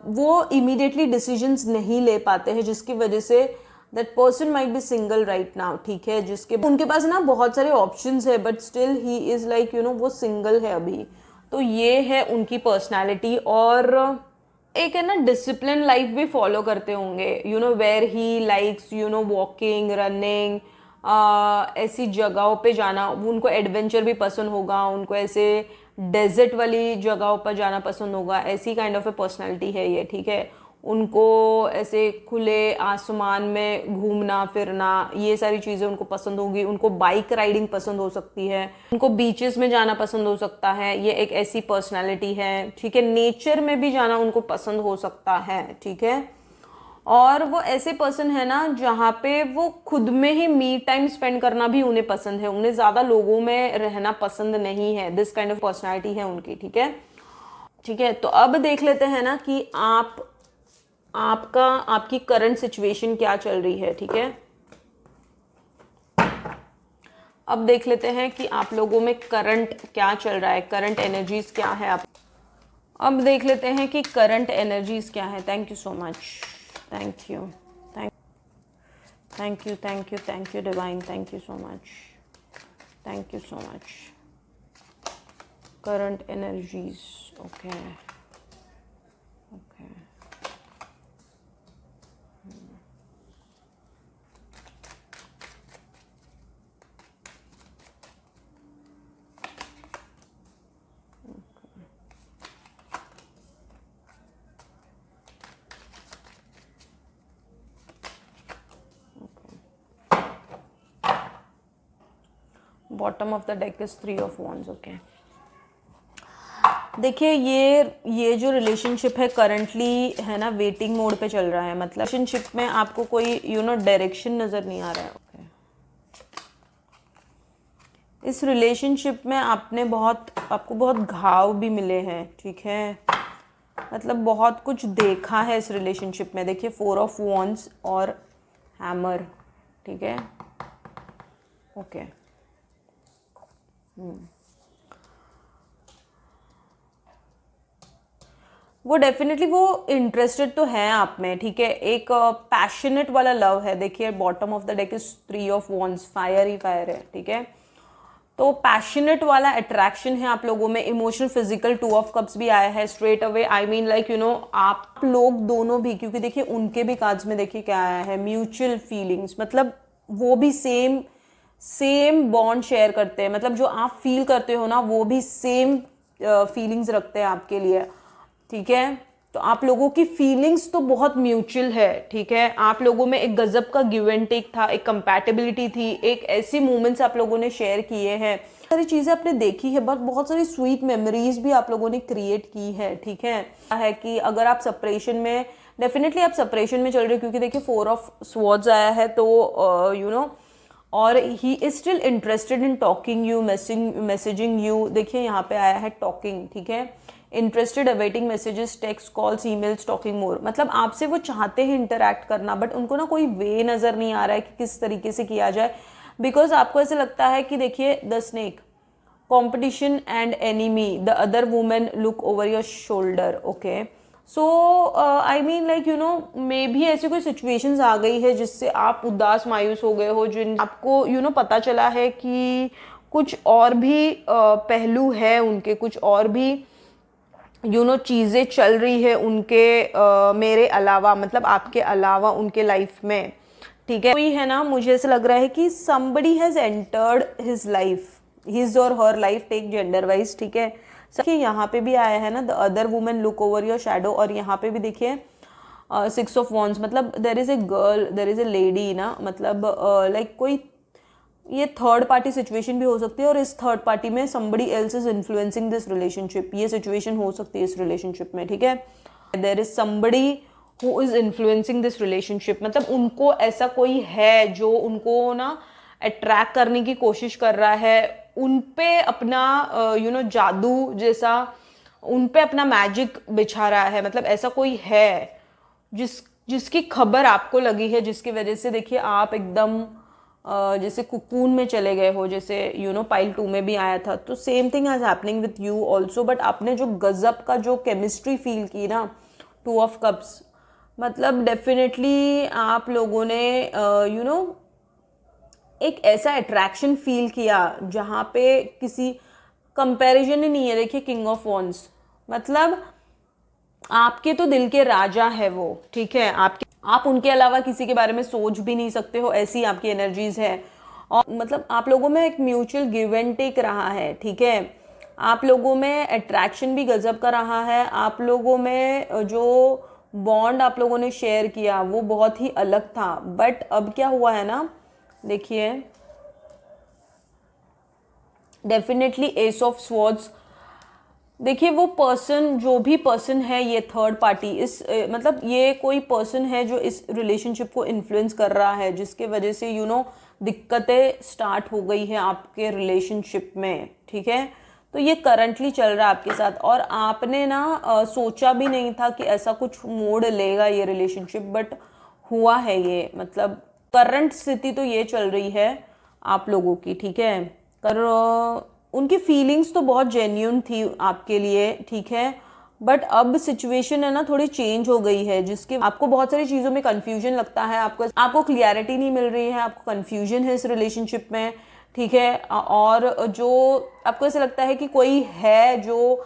वो इमीडिएटली डिसीजंस नहीं ले पाते हैं, जिसकी वजह से that person might be single right now, ठीक है, जिसके उनके पास ना बहुत सारे ऑप्शंस है, but still he is like वो सिंगल है अभी। तो ये है उनकी पर्सनालिटी। और एक है ना डिसिप्लिन लाइफ भी फॉलो करते होंगे, where he likes walking, running, ऐसी जगहों पे जाना, उनको एडवेंचर भी पसंद होगा, उनको ऐसे डेजर्ट वाली जगहों पर जाना पसंद होगा, ऐसी काइंड ऑफ ए पर्सनालिटी है ये, ठीक है। उनको ऐसे खुले आसमान में घूमना फिरना, ये सारी चीज़ें उनको पसंद होगी। उनको बाइक राइडिंग पसंद हो सकती है, उनको बीचेस में जाना पसंद हो सकता है, ये एक ऐसी पर्सनालिटी है, ठीक है। नेचर में भी जाना उनको पसंद हो सकता है, ठीक है। और वो ऐसे पर्सन है ना जहाँ पे वो खुद में ही मी टाइम स्पेंड करना भी उन्हें पसंद है, उन्हें ज़्यादा लोगों में रहना पसंद नहीं है, दिस काइंड ऑफ पर्सनालिटी है उनकी, ठीक है। ठीक है, तो अब देख लेते हैं ना कि आपकी करंट सिचुएशन क्या चल रही है, ठीक है। अब देख लेते हैं कि आप लोगों में करंट क्या चल रहा है, करंट एनर्जीज क्या है। आप अब देख लेते हैं कि करंट एनर्जीज क्या है। Thank you so much, thank you, thank you divine, thank you so much, thank you so much. Current energies, okay okay. Bottom of the deck is 3 of wands, okay. देखिए ये जो relationship है currently है ना waiting mode पे चल रहा है, मतलब रिलेशनशिप में आपको कोई डायरेक्शन नज़र नहीं आ रहा है, ओके। इस रिलेशनशिप में आपको बहुत घाव भी मिले हैं, ठीक है, मतलब बहुत कुछ देखा है इस रिलेशनशिप में। देखिए 4 ऑफ wands और हैमर, ठीक है, ओके। वो डेफिनेटली वो इंटरेस्टेड तो है आप में, ठीक है, एक पैशनेट वाला लव है। देखिए bottom of the deck is 3 of wands, fire he fire है, ठीक है। तो पैशनेट वाला अट्रैक्शन है आप लोगों में, इमोशनल फिजिकल 2 ऑफ कप्स भी आया है स्ट्रेट अवे। आई मीन लाइक आप लोग दोनों भी, क्योंकि देखिए उनके भी कार्ड्स में देखिए क्या आया है, म्यूचुअल फीलिंग्स, मतलब वो भी सेम बॉन्ड शेयर करते हैं, मतलब जो आप फील करते हो ना वो भी सेम फीलिंग्स रखते हैं आपके लिए, ठीक है। तो आप लोगों की फीलिंग्स तो बहुत म्यूचुअल है, ठीक है। आप लोगों में एक गजब का गिव एंड टेक था, एक कंपैटिबिलिटी थी, एक ऐसी मोमेंट्स आप लोगों ने शेयर किए हैं, सारी चीज़ें आपने देखी है, बहुत सारी स्वीट मेमोरीज भी आप लोगों ने क्रिएट की है, ठीक है कि अगर आप सेपरेशन में, डेफिनेटली आप सेपरेशन में चल रहे हो, क्योंकि देखिए 4 ऑफ स्वॉर्ड्स आया है, तो और he is still interested in talking you, messaging you. देखिए यहाँ पे आया है टॉकिंग, ठीक है, interested, awaiting messages, text, calls, emails, talking मोर, मतलब आपसे वो चाहते हैं इंटरैक्ट करना, बट उनको ना कोई वे नज़र नहीं आ रहा है कि किस तरीके से किया जाए, बिकॉज आपको ऐसे लगता है कि देखिए the snake, competition and enemy, the other woman look over your shoulder, okay। so I mean like मे भी ऐसी कोई सिचुएशंस आ गई है जिससे आप उदास मायूस हो गए हो, जिन आपको पता चला है कि कुछ और भी पहलू है उनके, कुछ और भी चीज़ें चल रही है उनके मेरे अलावा, मतलब आपके अलावा उनके लाइफ में, ठीक है। कोई है ना, मुझे ऐसा लग रहा है कि somebody has entered his life, his और her life, take gender wise, ठीक है। देखिए यहाँ पे भी आया है ना the other women look over your shadow, और यहाँ पे भी देखिए 6 ऑफ wands, मतलब there is a girl, there is a lady ना, मतलब लाइक कोई ये थर्ड पार्टी सिचुएशन भी हो सकती है, और इस थर्ड पार्टी में somebody else is influencing this relationship, ये सिचुएशन हो सकती है इस रिलेशनशिप में, ठीक है। there is somebody who is influencing this relationship, मतलब उनको ऐसा कोई है जो उनको ना अट्रैक्ट करने की कोशिश कर रहा है, उन पे अपना जादू जैसा उन पे अपना मैजिक बिछा रहा है, मतलब ऐसा कोई है जिसकी खबर आपको लगी है, जिसकी वजह से देखिए आप एकदम जैसे कुकून में चले गए हो, जैसे पाइल 2 में भी आया था, तो same thing is happening with you also. But आपने जो गजब का जो केमिस्ट्री फील की ना 2 ऑफ कप्स, मतलब डेफिनेटली आप लोगों ने एक ऐसा अट्रैक्शन फील किया जहाँ पे किसी कंपैरिजन ही नहीं है। देखिए किंग ऑफ wands, मतलब आपके तो दिल के राजा है वो, ठीक है, आप उनके अलावा किसी के बारे में सोच भी नहीं सकते हो, ऐसी आपकी एनर्जीज है, और मतलब आप लोगों में एक म्यूचुअल गिव एंड टेक रहा है, ठीक है। आप लोगों में अट्रैक्शन भी गजब का रहा है, आप लोगों में जो बॉन्ड आप लोगों ने शेयर किया वो बहुत ही अलग था। बट अब क्या हुआ है ना, देखिए डेफिनेटली एस ऑफ स्वॉर्ड्स, देखिए वो पर्सन, जो भी पर्सन है, ये थर्ड पार्टी, इस मतलब ये कोई पर्सन है जो इस रिलेशनशिप को इन्फ्लुएंस कर रहा है, जिसके वजह से दिक्कतें स्टार्ट हो गई है आपके रिलेशनशिप में, ठीक है। तो ये करंटली चल रहा है आपके साथ, और आपने ना सोचा भी नहीं था कि ऐसा कुछ मोड़ लेगा ये रिलेशनशिप, बट हुआ है ये, मतलब करंट स्थिति तो ये चल रही है आप लोगों की, ठीक है। कर उनकी फीलिंग्स तो बहुत जेन्यून थी आपके लिए, ठीक है, बट अब सिचुएशन है ना थोड़ी चेंज हो गई है, जिसके आपको बहुत सारी चीज़ों में कंफ्यूजन लगता है, आपको क्लियरिटी नहीं मिल रही है, आपको कंफ्यूजन है इस रिलेशनशिप में, ठीक है। और जो आपको ऐसा लगता है कि कोई है जो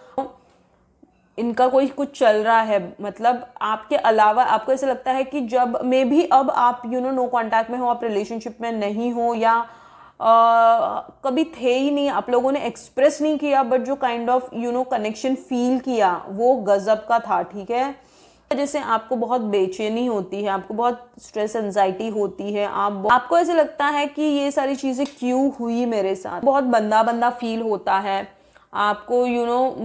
इनका कोई कुछ चल रहा है, मतलब आपके अलावा आपको ऐसा लगता है कि जब मे भी अब आप नो कांटेक्ट में हो, आप रिलेशनशिप में नहीं हो, या कभी थे ही नहीं, आप लोगों ने एक्सप्रेस नहीं किया, बट जो काइंड ऑफ कनेक्शन फील किया वो गजब का था, ठीक है। वजह से आपको बहुत बेचैनी होती है, आपको बहुत स्ट्रेस एंजाइटी होती है, आपको ऐसे लगता है कि ये सारी चीज़ें क्यों हुई मेरे साथ, बहुत बंदा बंदा फील होता है आपको,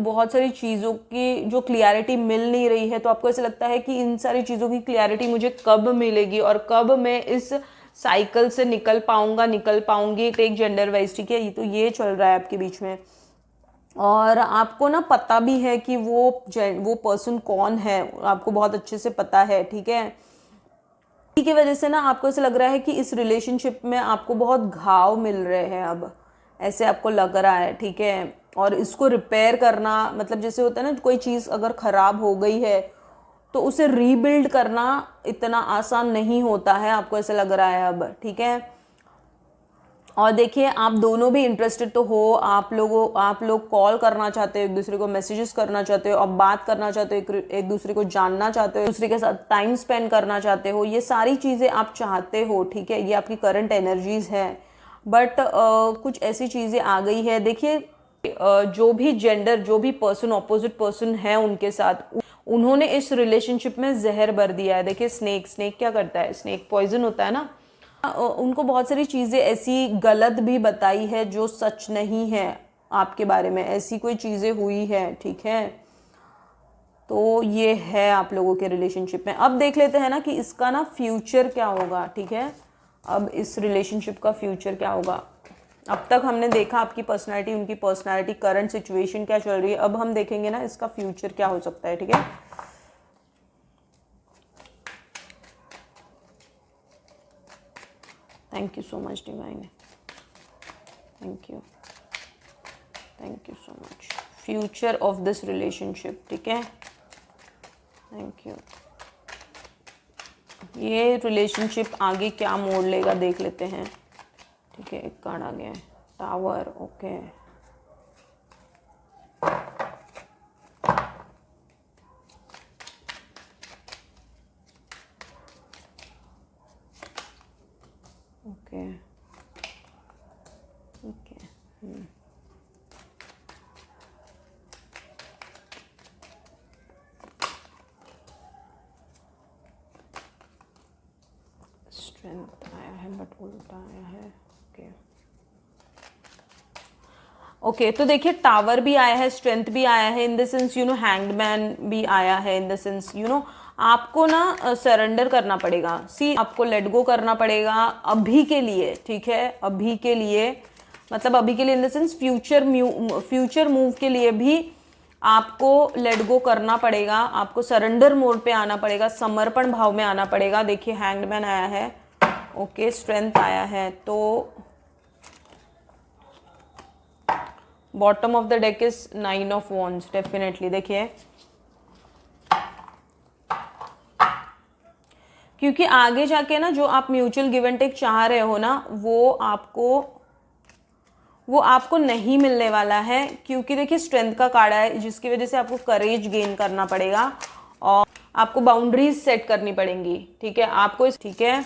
बहुत सारी चीज़ों की जो क्लियरिटी मिल नहीं रही है, तो आपको ऐसे लगता है कि इन सारी चीज़ों की क्लियरिटी मुझे कब मिलेगी और कब मैं इस साइकिल से निकल पाऊंगी। टेक जेंडर वाइज, ठीक है, तो ये चल रहा है आपके बीच में। और आपको ना पता भी है कि वो पर्सन कौन है, आपको बहुत अच्छे से पता है, ठीक है। इसी की वजह से ना आपको ऐसा लग रहा है कि इस रिलेशनशिप में आपको बहुत घाव मिल रहे हैं, अब ऐसे आपको लग रहा है, ठीक है। और इसको रिपेयर करना, मतलब जैसे होता है ना, कोई चीज़ अगर ख़राब हो गई है तो उसे रीबिल्ड करना इतना आसान नहीं होता है, आपको ऐसा लग रहा है अब, ठीक है। और देखिए, आप दोनों भी इंटरेस्टेड तो हो, आप लोग कॉल करना चाहते हो एक दूसरे को, मैसेजेस करना चाहते हो, अब बात करना चाहते हो, एक दूसरे को जानना चाहते हो, एक दूसरे के साथ टाइम स्पेंड करना चाहते हो, ये सारी चीज़ें आप चाहते हो, ठीक है, ये आपकी करंट एनर्जीज है। बट कुछ ऐसी चीज़ें आ गई है, देखिए, जो भी जेंडर, जो भी पर्सन, ऑपोजिट पर्सन है उनके साथ, उन्होंने इस रिलेशनशिप में जहर भर दिया है। देखिए, स्नेक क्या करता है, स्नेक पॉइजन होता है ना, उनको बहुत सारी चीज़ें ऐसी गलत भी बताई है जो सच नहीं है आपके बारे में, ऐसी कोई चीज़ें हुई है, ठीक है। तो ये है आप लोगों के रिलेशनशिप में। अब देख लेते हैं ना कि इसका ना फ्यूचर क्या होगा, ठीक है। अब इस रिलेशनशिप का फ्यूचर क्या होगा। अब तक हमने देखा आपकी पर्सनैलिटी, उनकी पर्सनैलिटी, करंट सिचुएशन क्या चल रही है, अब हम देखेंगे ना इसका फ्यूचर क्या हो सकता है, ठीक है। Thank you so much divine, thank you so much. Future of this relationship, ठीक है, थैंक यू। ये रिलेशनशिप आगे क्या मोड़ लेगा देख लेते हैं, ठीक है। एक कार्ड आ गया है, tower, okay. Okay okay strength आया है बट उल्टा आया है, ओके ओके। तो देखिए, टावर भी आया है, स्ट्रेंथ भी आया है, इन द सेंस हैंगमैन भी आया है, इन द सेंस आपको ना सरेंडर करना पड़ेगा, आपको लेट गो करना पड़ेगा अभी के लिए, ठीक है, अभी के लिए, मतलब अभी के लिए इन द सेंस फ्यूचर मूव के लिए भी आपको लेट गो करना पड़ेगा, आपको सरेंडर मोड पे आना पड़ेगा, समर्पण भाव में आना पड़ेगा। देखिए, हैंगमैन आया है, ओके, स्ट्रेंथ आया है, तो bottom of the deck is 9 of wands, definitely. देखिए, क्योंकि आगे जाके ना जो आप म्यूचुअल गिव एंड टेक चाह रहे हो ना, वो आपको नहीं मिलने वाला है, क्योंकि देखिए स्ट्रेंथ का कार्ड है, जिसकी वजह से आपको करेज गेन करना पड़ेगा और आपको बाउंड्रीज सेट करनी पड़ेंगी, ठीक है, आपको ठीक है।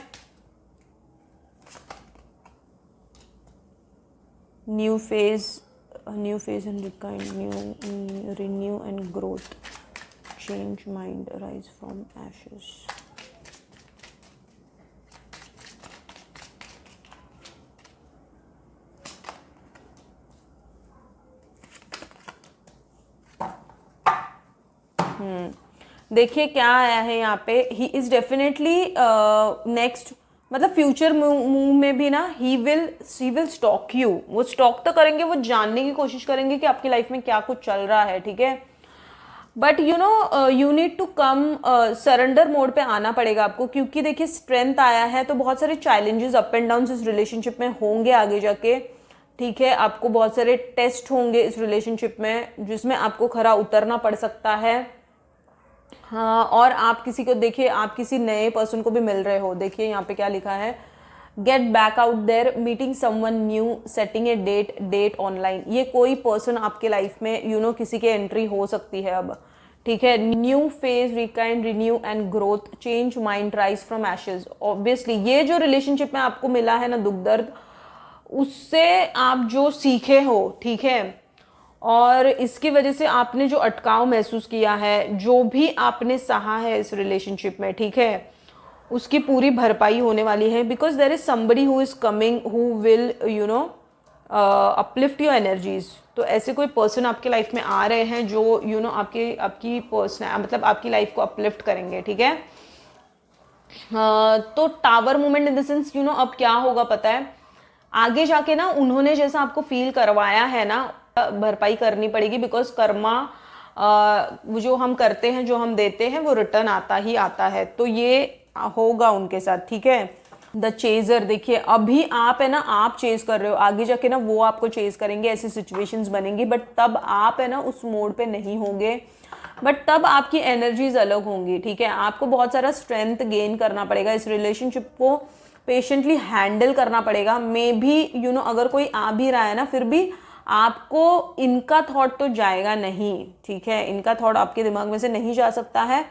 New phase and renew and growth, change mind, rise from ashes. देखिए क्या आया है यहाँ पे, ही इज डेफिनेटली नेक्स्ट, मतलब फ्यूचर मूव में भी ना ही विल स्टॉक यू, वो स्टॉक तो करेंगे, वो जानने की कोशिश करेंगे कि आपकी लाइफ में क्या कुछ चल रहा है, ठीक है। But you need to come, surrender mode पे आना पड़ेगा आपको, क्योंकि देखिए स्ट्रेंथ आया है, तो बहुत सारे चैलेंजेस, अप एंड डाउन इस रिलेशनशिप में होंगे आगे जाके, ठीक है। आपको बहुत सारे टेस्ट होंगे इस रिलेशनशिप में, जिसमें आपको खरा उतरना पड़ सकता है। हाँ, और आप किसी को देखिए, आप किसी नए पर्सन को भी मिल रहे हो। देखिए यहाँ पे क्या लिखा है, get back out there, meeting someone new, setting a date online. ये कोई पर्सन आपके लाइफ में किसी के एंट्री हो सकती है अब, ठीक है। New phase, rekindle, renew and growth, change mind, rise from ashes. Obviously ये जो रिलेशनशिप में आपको मिला है ना दुख दर्द, उससे आप जो सीखे हो, ठीक है, और इसकी वजह से आपने जो अटकाव महसूस किया है, जो भी आपने सहा है इस रिलेशनशिप में, ठीक है, उसकी पूरी भरपाई होने वाली है। Because there is somebody who is coming who will uplift your energies. तो ऐसे कोई पर्सन आपके लाइफ में आ रहे हैं जो आपकी पर्सन मतलब आपकी लाइफ को अपलिफ्ट करेंगे, ठीक है। तो tower movement in the sense अब क्या होगा पता है, आगे जाके ना उन्होंने जैसा आपको फील करवाया है ना, भरपाई करनी पड़ेगी। बिकॉज कर्मा वो जो हम करते हैं, जो हम देते हैं, वो रिटर्न आता ही आता है। तो ये होगा उनके साथ, ठीक है। द चेजर, देखिए अभी आप है ना, आप चेज कर रहे हो, आगे जाके ना वो आपको चेज करेंगे, ऐसी सिचुएशंस बनेंगी, बट तब आप है ना उस मोड पे नहीं होंगे, बट तब आपकी एनर्जीज अलग होंगी, ठीक है। आपको बहुत सारा स्ट्रेंथ गेन करना पड़ेगा, इस रिलेशनशिप को पेशेंटली हैंडल करना पड़ेगा। मे भी अगर कोई आ भी रहा है ना, फिर भी आपको इनका थॉट तो जाएगा नहीं, ठीक है, इनका थॉट आपके दिमाग में से नहीं जा सकता है।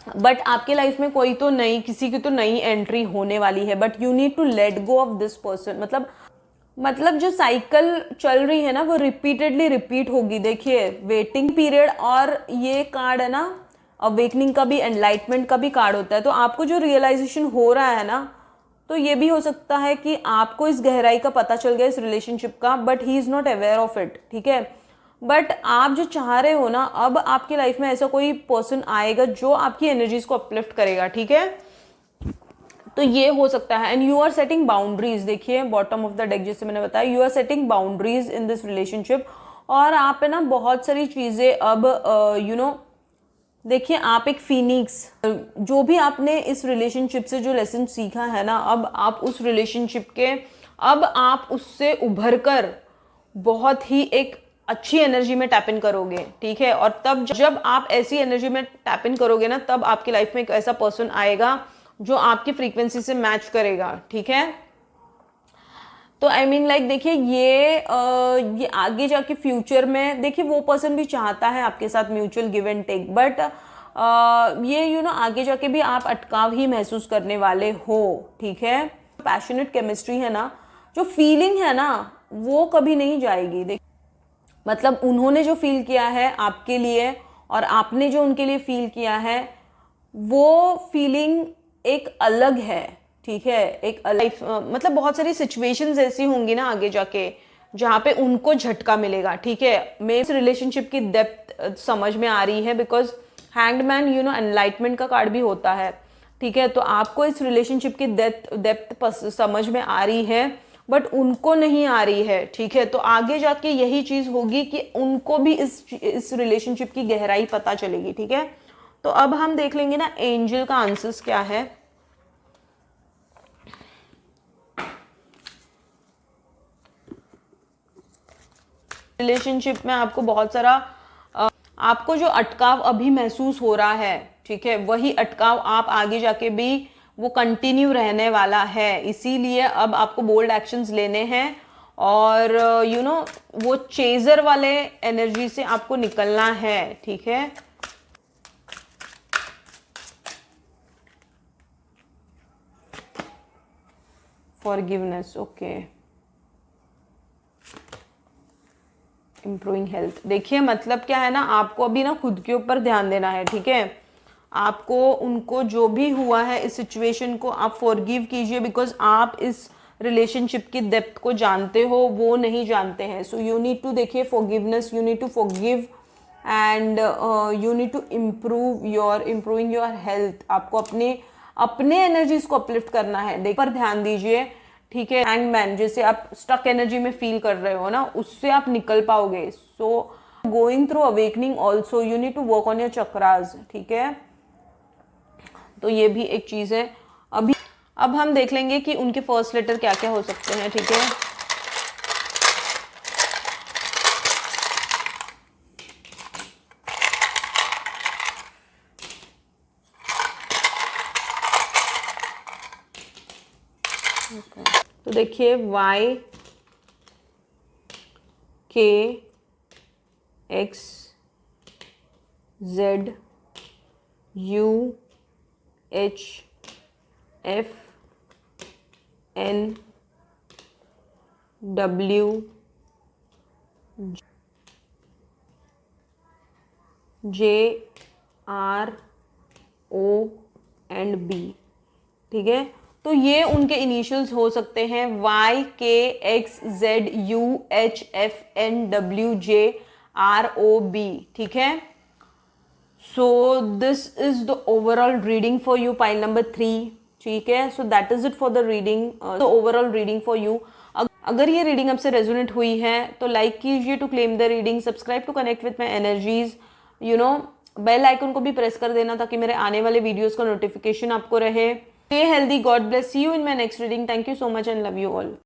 बट आपके लाइफ में कोई तो नई, किसी की तो नई एंट्री होने वाली है, but you need to let go of this person. मतलब जो साइकिल चल रही है ना, वो रिपीटेडली रिपीट होगी। देखिए वेटिंग पीरियड, और ये कार्ड है ना अवेकनिंग का भी, एनलाइटमेंट का भी कार्ड होता है। तो आपको जो रियलाइजेशन हो रहा है ना, तो ये भी हो सकता है कि आपको इस गहराई का पता चल गया इस रिलेशनशिप का, but he is not aware of it, ठीक है। बट आप जो चाह रहे हो ना, अब आपकी लाइफ में ऐसा कोई पर्सन आएगा जो आपकी एनर्जीज को अपलिफ्ट करेगा, ठीक है। तो ये हो सकता है। And you are setting boundaries, देखिए बॉटम ऑफ द डेक जैसे मैंने बताया, you are setting boundaries in this relationship. और आप है ना बहुत सारी चीजें अब देखिए आप एक फिनिक्स, जो भी आपने इस रिलेशनशिप से जो लेसन सीखा है ना, अब आप उस रिलेशनशिप के, अब आप उससे उभर कर बहुत ही एक अच्छी एनर्जी में टैप इन करोगे, ठीक है। और तब जब आप ऐसी एनर्जी में टैप इन करोगे ना, तब आपकी लाइफ में एक ऐसा पर्सन आएगा जो आपकी फ्रीक्वेंसी से मैच करेगा, ठीक है। तो आई मीन लाइक देखिए ये आगे जाके फ्यूचर में देखिए वो पर्सन भी चाहता है आपके साथ mutual give and take, but ये आगे जाके भी आप अटकाव ही महसूस करने वाले हो, ठीक है। पैशनेट केमिस्ट्री है ना, जो फीलिंग है ना, वो कभी नहीं जाएगी। देख मतलब उन्होंने जो फील किया है आपके लिए और आपने जो उनके लिए फील किया है, वो फीलिंग एक अलग है, ठीक है। एक लाइफ मतलब बहुत सारी सिचुएशंस ऐसी होंगी ना आगे जाके, जहाँ पे उनको झटका मिलेगा, ठीक है। मैं इस रिलेशनशिप की डेप्थ समझ में आ रही है, बिकॉज हैंग्ड मैन एनलाइटमेंट का कार्ड भी होता है, ठीक है। तो आपको इस रिलेशनशिप की डेप्थ समझ में आ रही है, बट उनको नहीं आ रही है, ठीक है। तो आगे जाके यही चीज होगी कि उनको भी इस रिलेशनशिप की गहराई पता चलेगी, ठीक है। तो अब हम देख लेंगे ना एंजल का आंसर्स क्या है। रिलेशनशिप में आपको बहुत सारा आपको जो अटकाव अभी महसूस हो रहा है, ठीक है, वही अटकाव आप आगे जाके भी वो कंटिन्यू रहने वाला है। इसीलिए अब आपको बोल्ड एक्शंस लेने हैं और वो चेजर वाले एनर्जी से आपको निकलना है, ठीक है। Forgiveness, okay. इम्प्रूविंग हेल्थ, देखिए मतलब क्या है ना, आपको अभी ना खुद के ऊपर ध्यान देना है, ठीक है। आपको उनको जो भी हुआ है इस सिचुएशन को आप फॉरगिव कीजिए, बिकॉज आप इस रिलेशनशिप की डेप्थ को जानते हो, वो नहीं जानते हैं। सो यू नीड टू देखिए forgiveness, you need to forgive and you need to improving your health. आपको अपने एनर्जीज को अपलिफ्ट करना है, देख पर ध्यान दीजिए, ठीक है। हैंगमैन, जैसे आप स्टक एनर्जी में फील कर रहे हो ना, उससे आप निकल पाओगे। So going through awakening also you need to work on your chakras, ठीक है। तो ये भी एक चीज है। अब हम देख लेंगे कि उनके फर्स्ट लेटर क्या क्या हो सकते हैं, ठीक है। तो देखिए Y K X Z U H F N W JROB, ठीक है। तो ये उनके इनिशियल्स हो सकते हैं YKXZUHFNWJROB, ठीक है। So this is the overall reading for you, pile number 3, ठीक है। So that is it for the reading, the overall reading for you. अगर ये रीडिंग आपसे रेजोनेट हुई है तो लाइक कीजिए to claim the reading, subscribe to connect with my energies, you know, bell icon को भी प्रेस कर देना ताकि मेरे आने वाले वीडियोस का नोटिफिकेशन आपको रहे। Stay healthy, God bless you in my next reading. Thank you so much and love you all.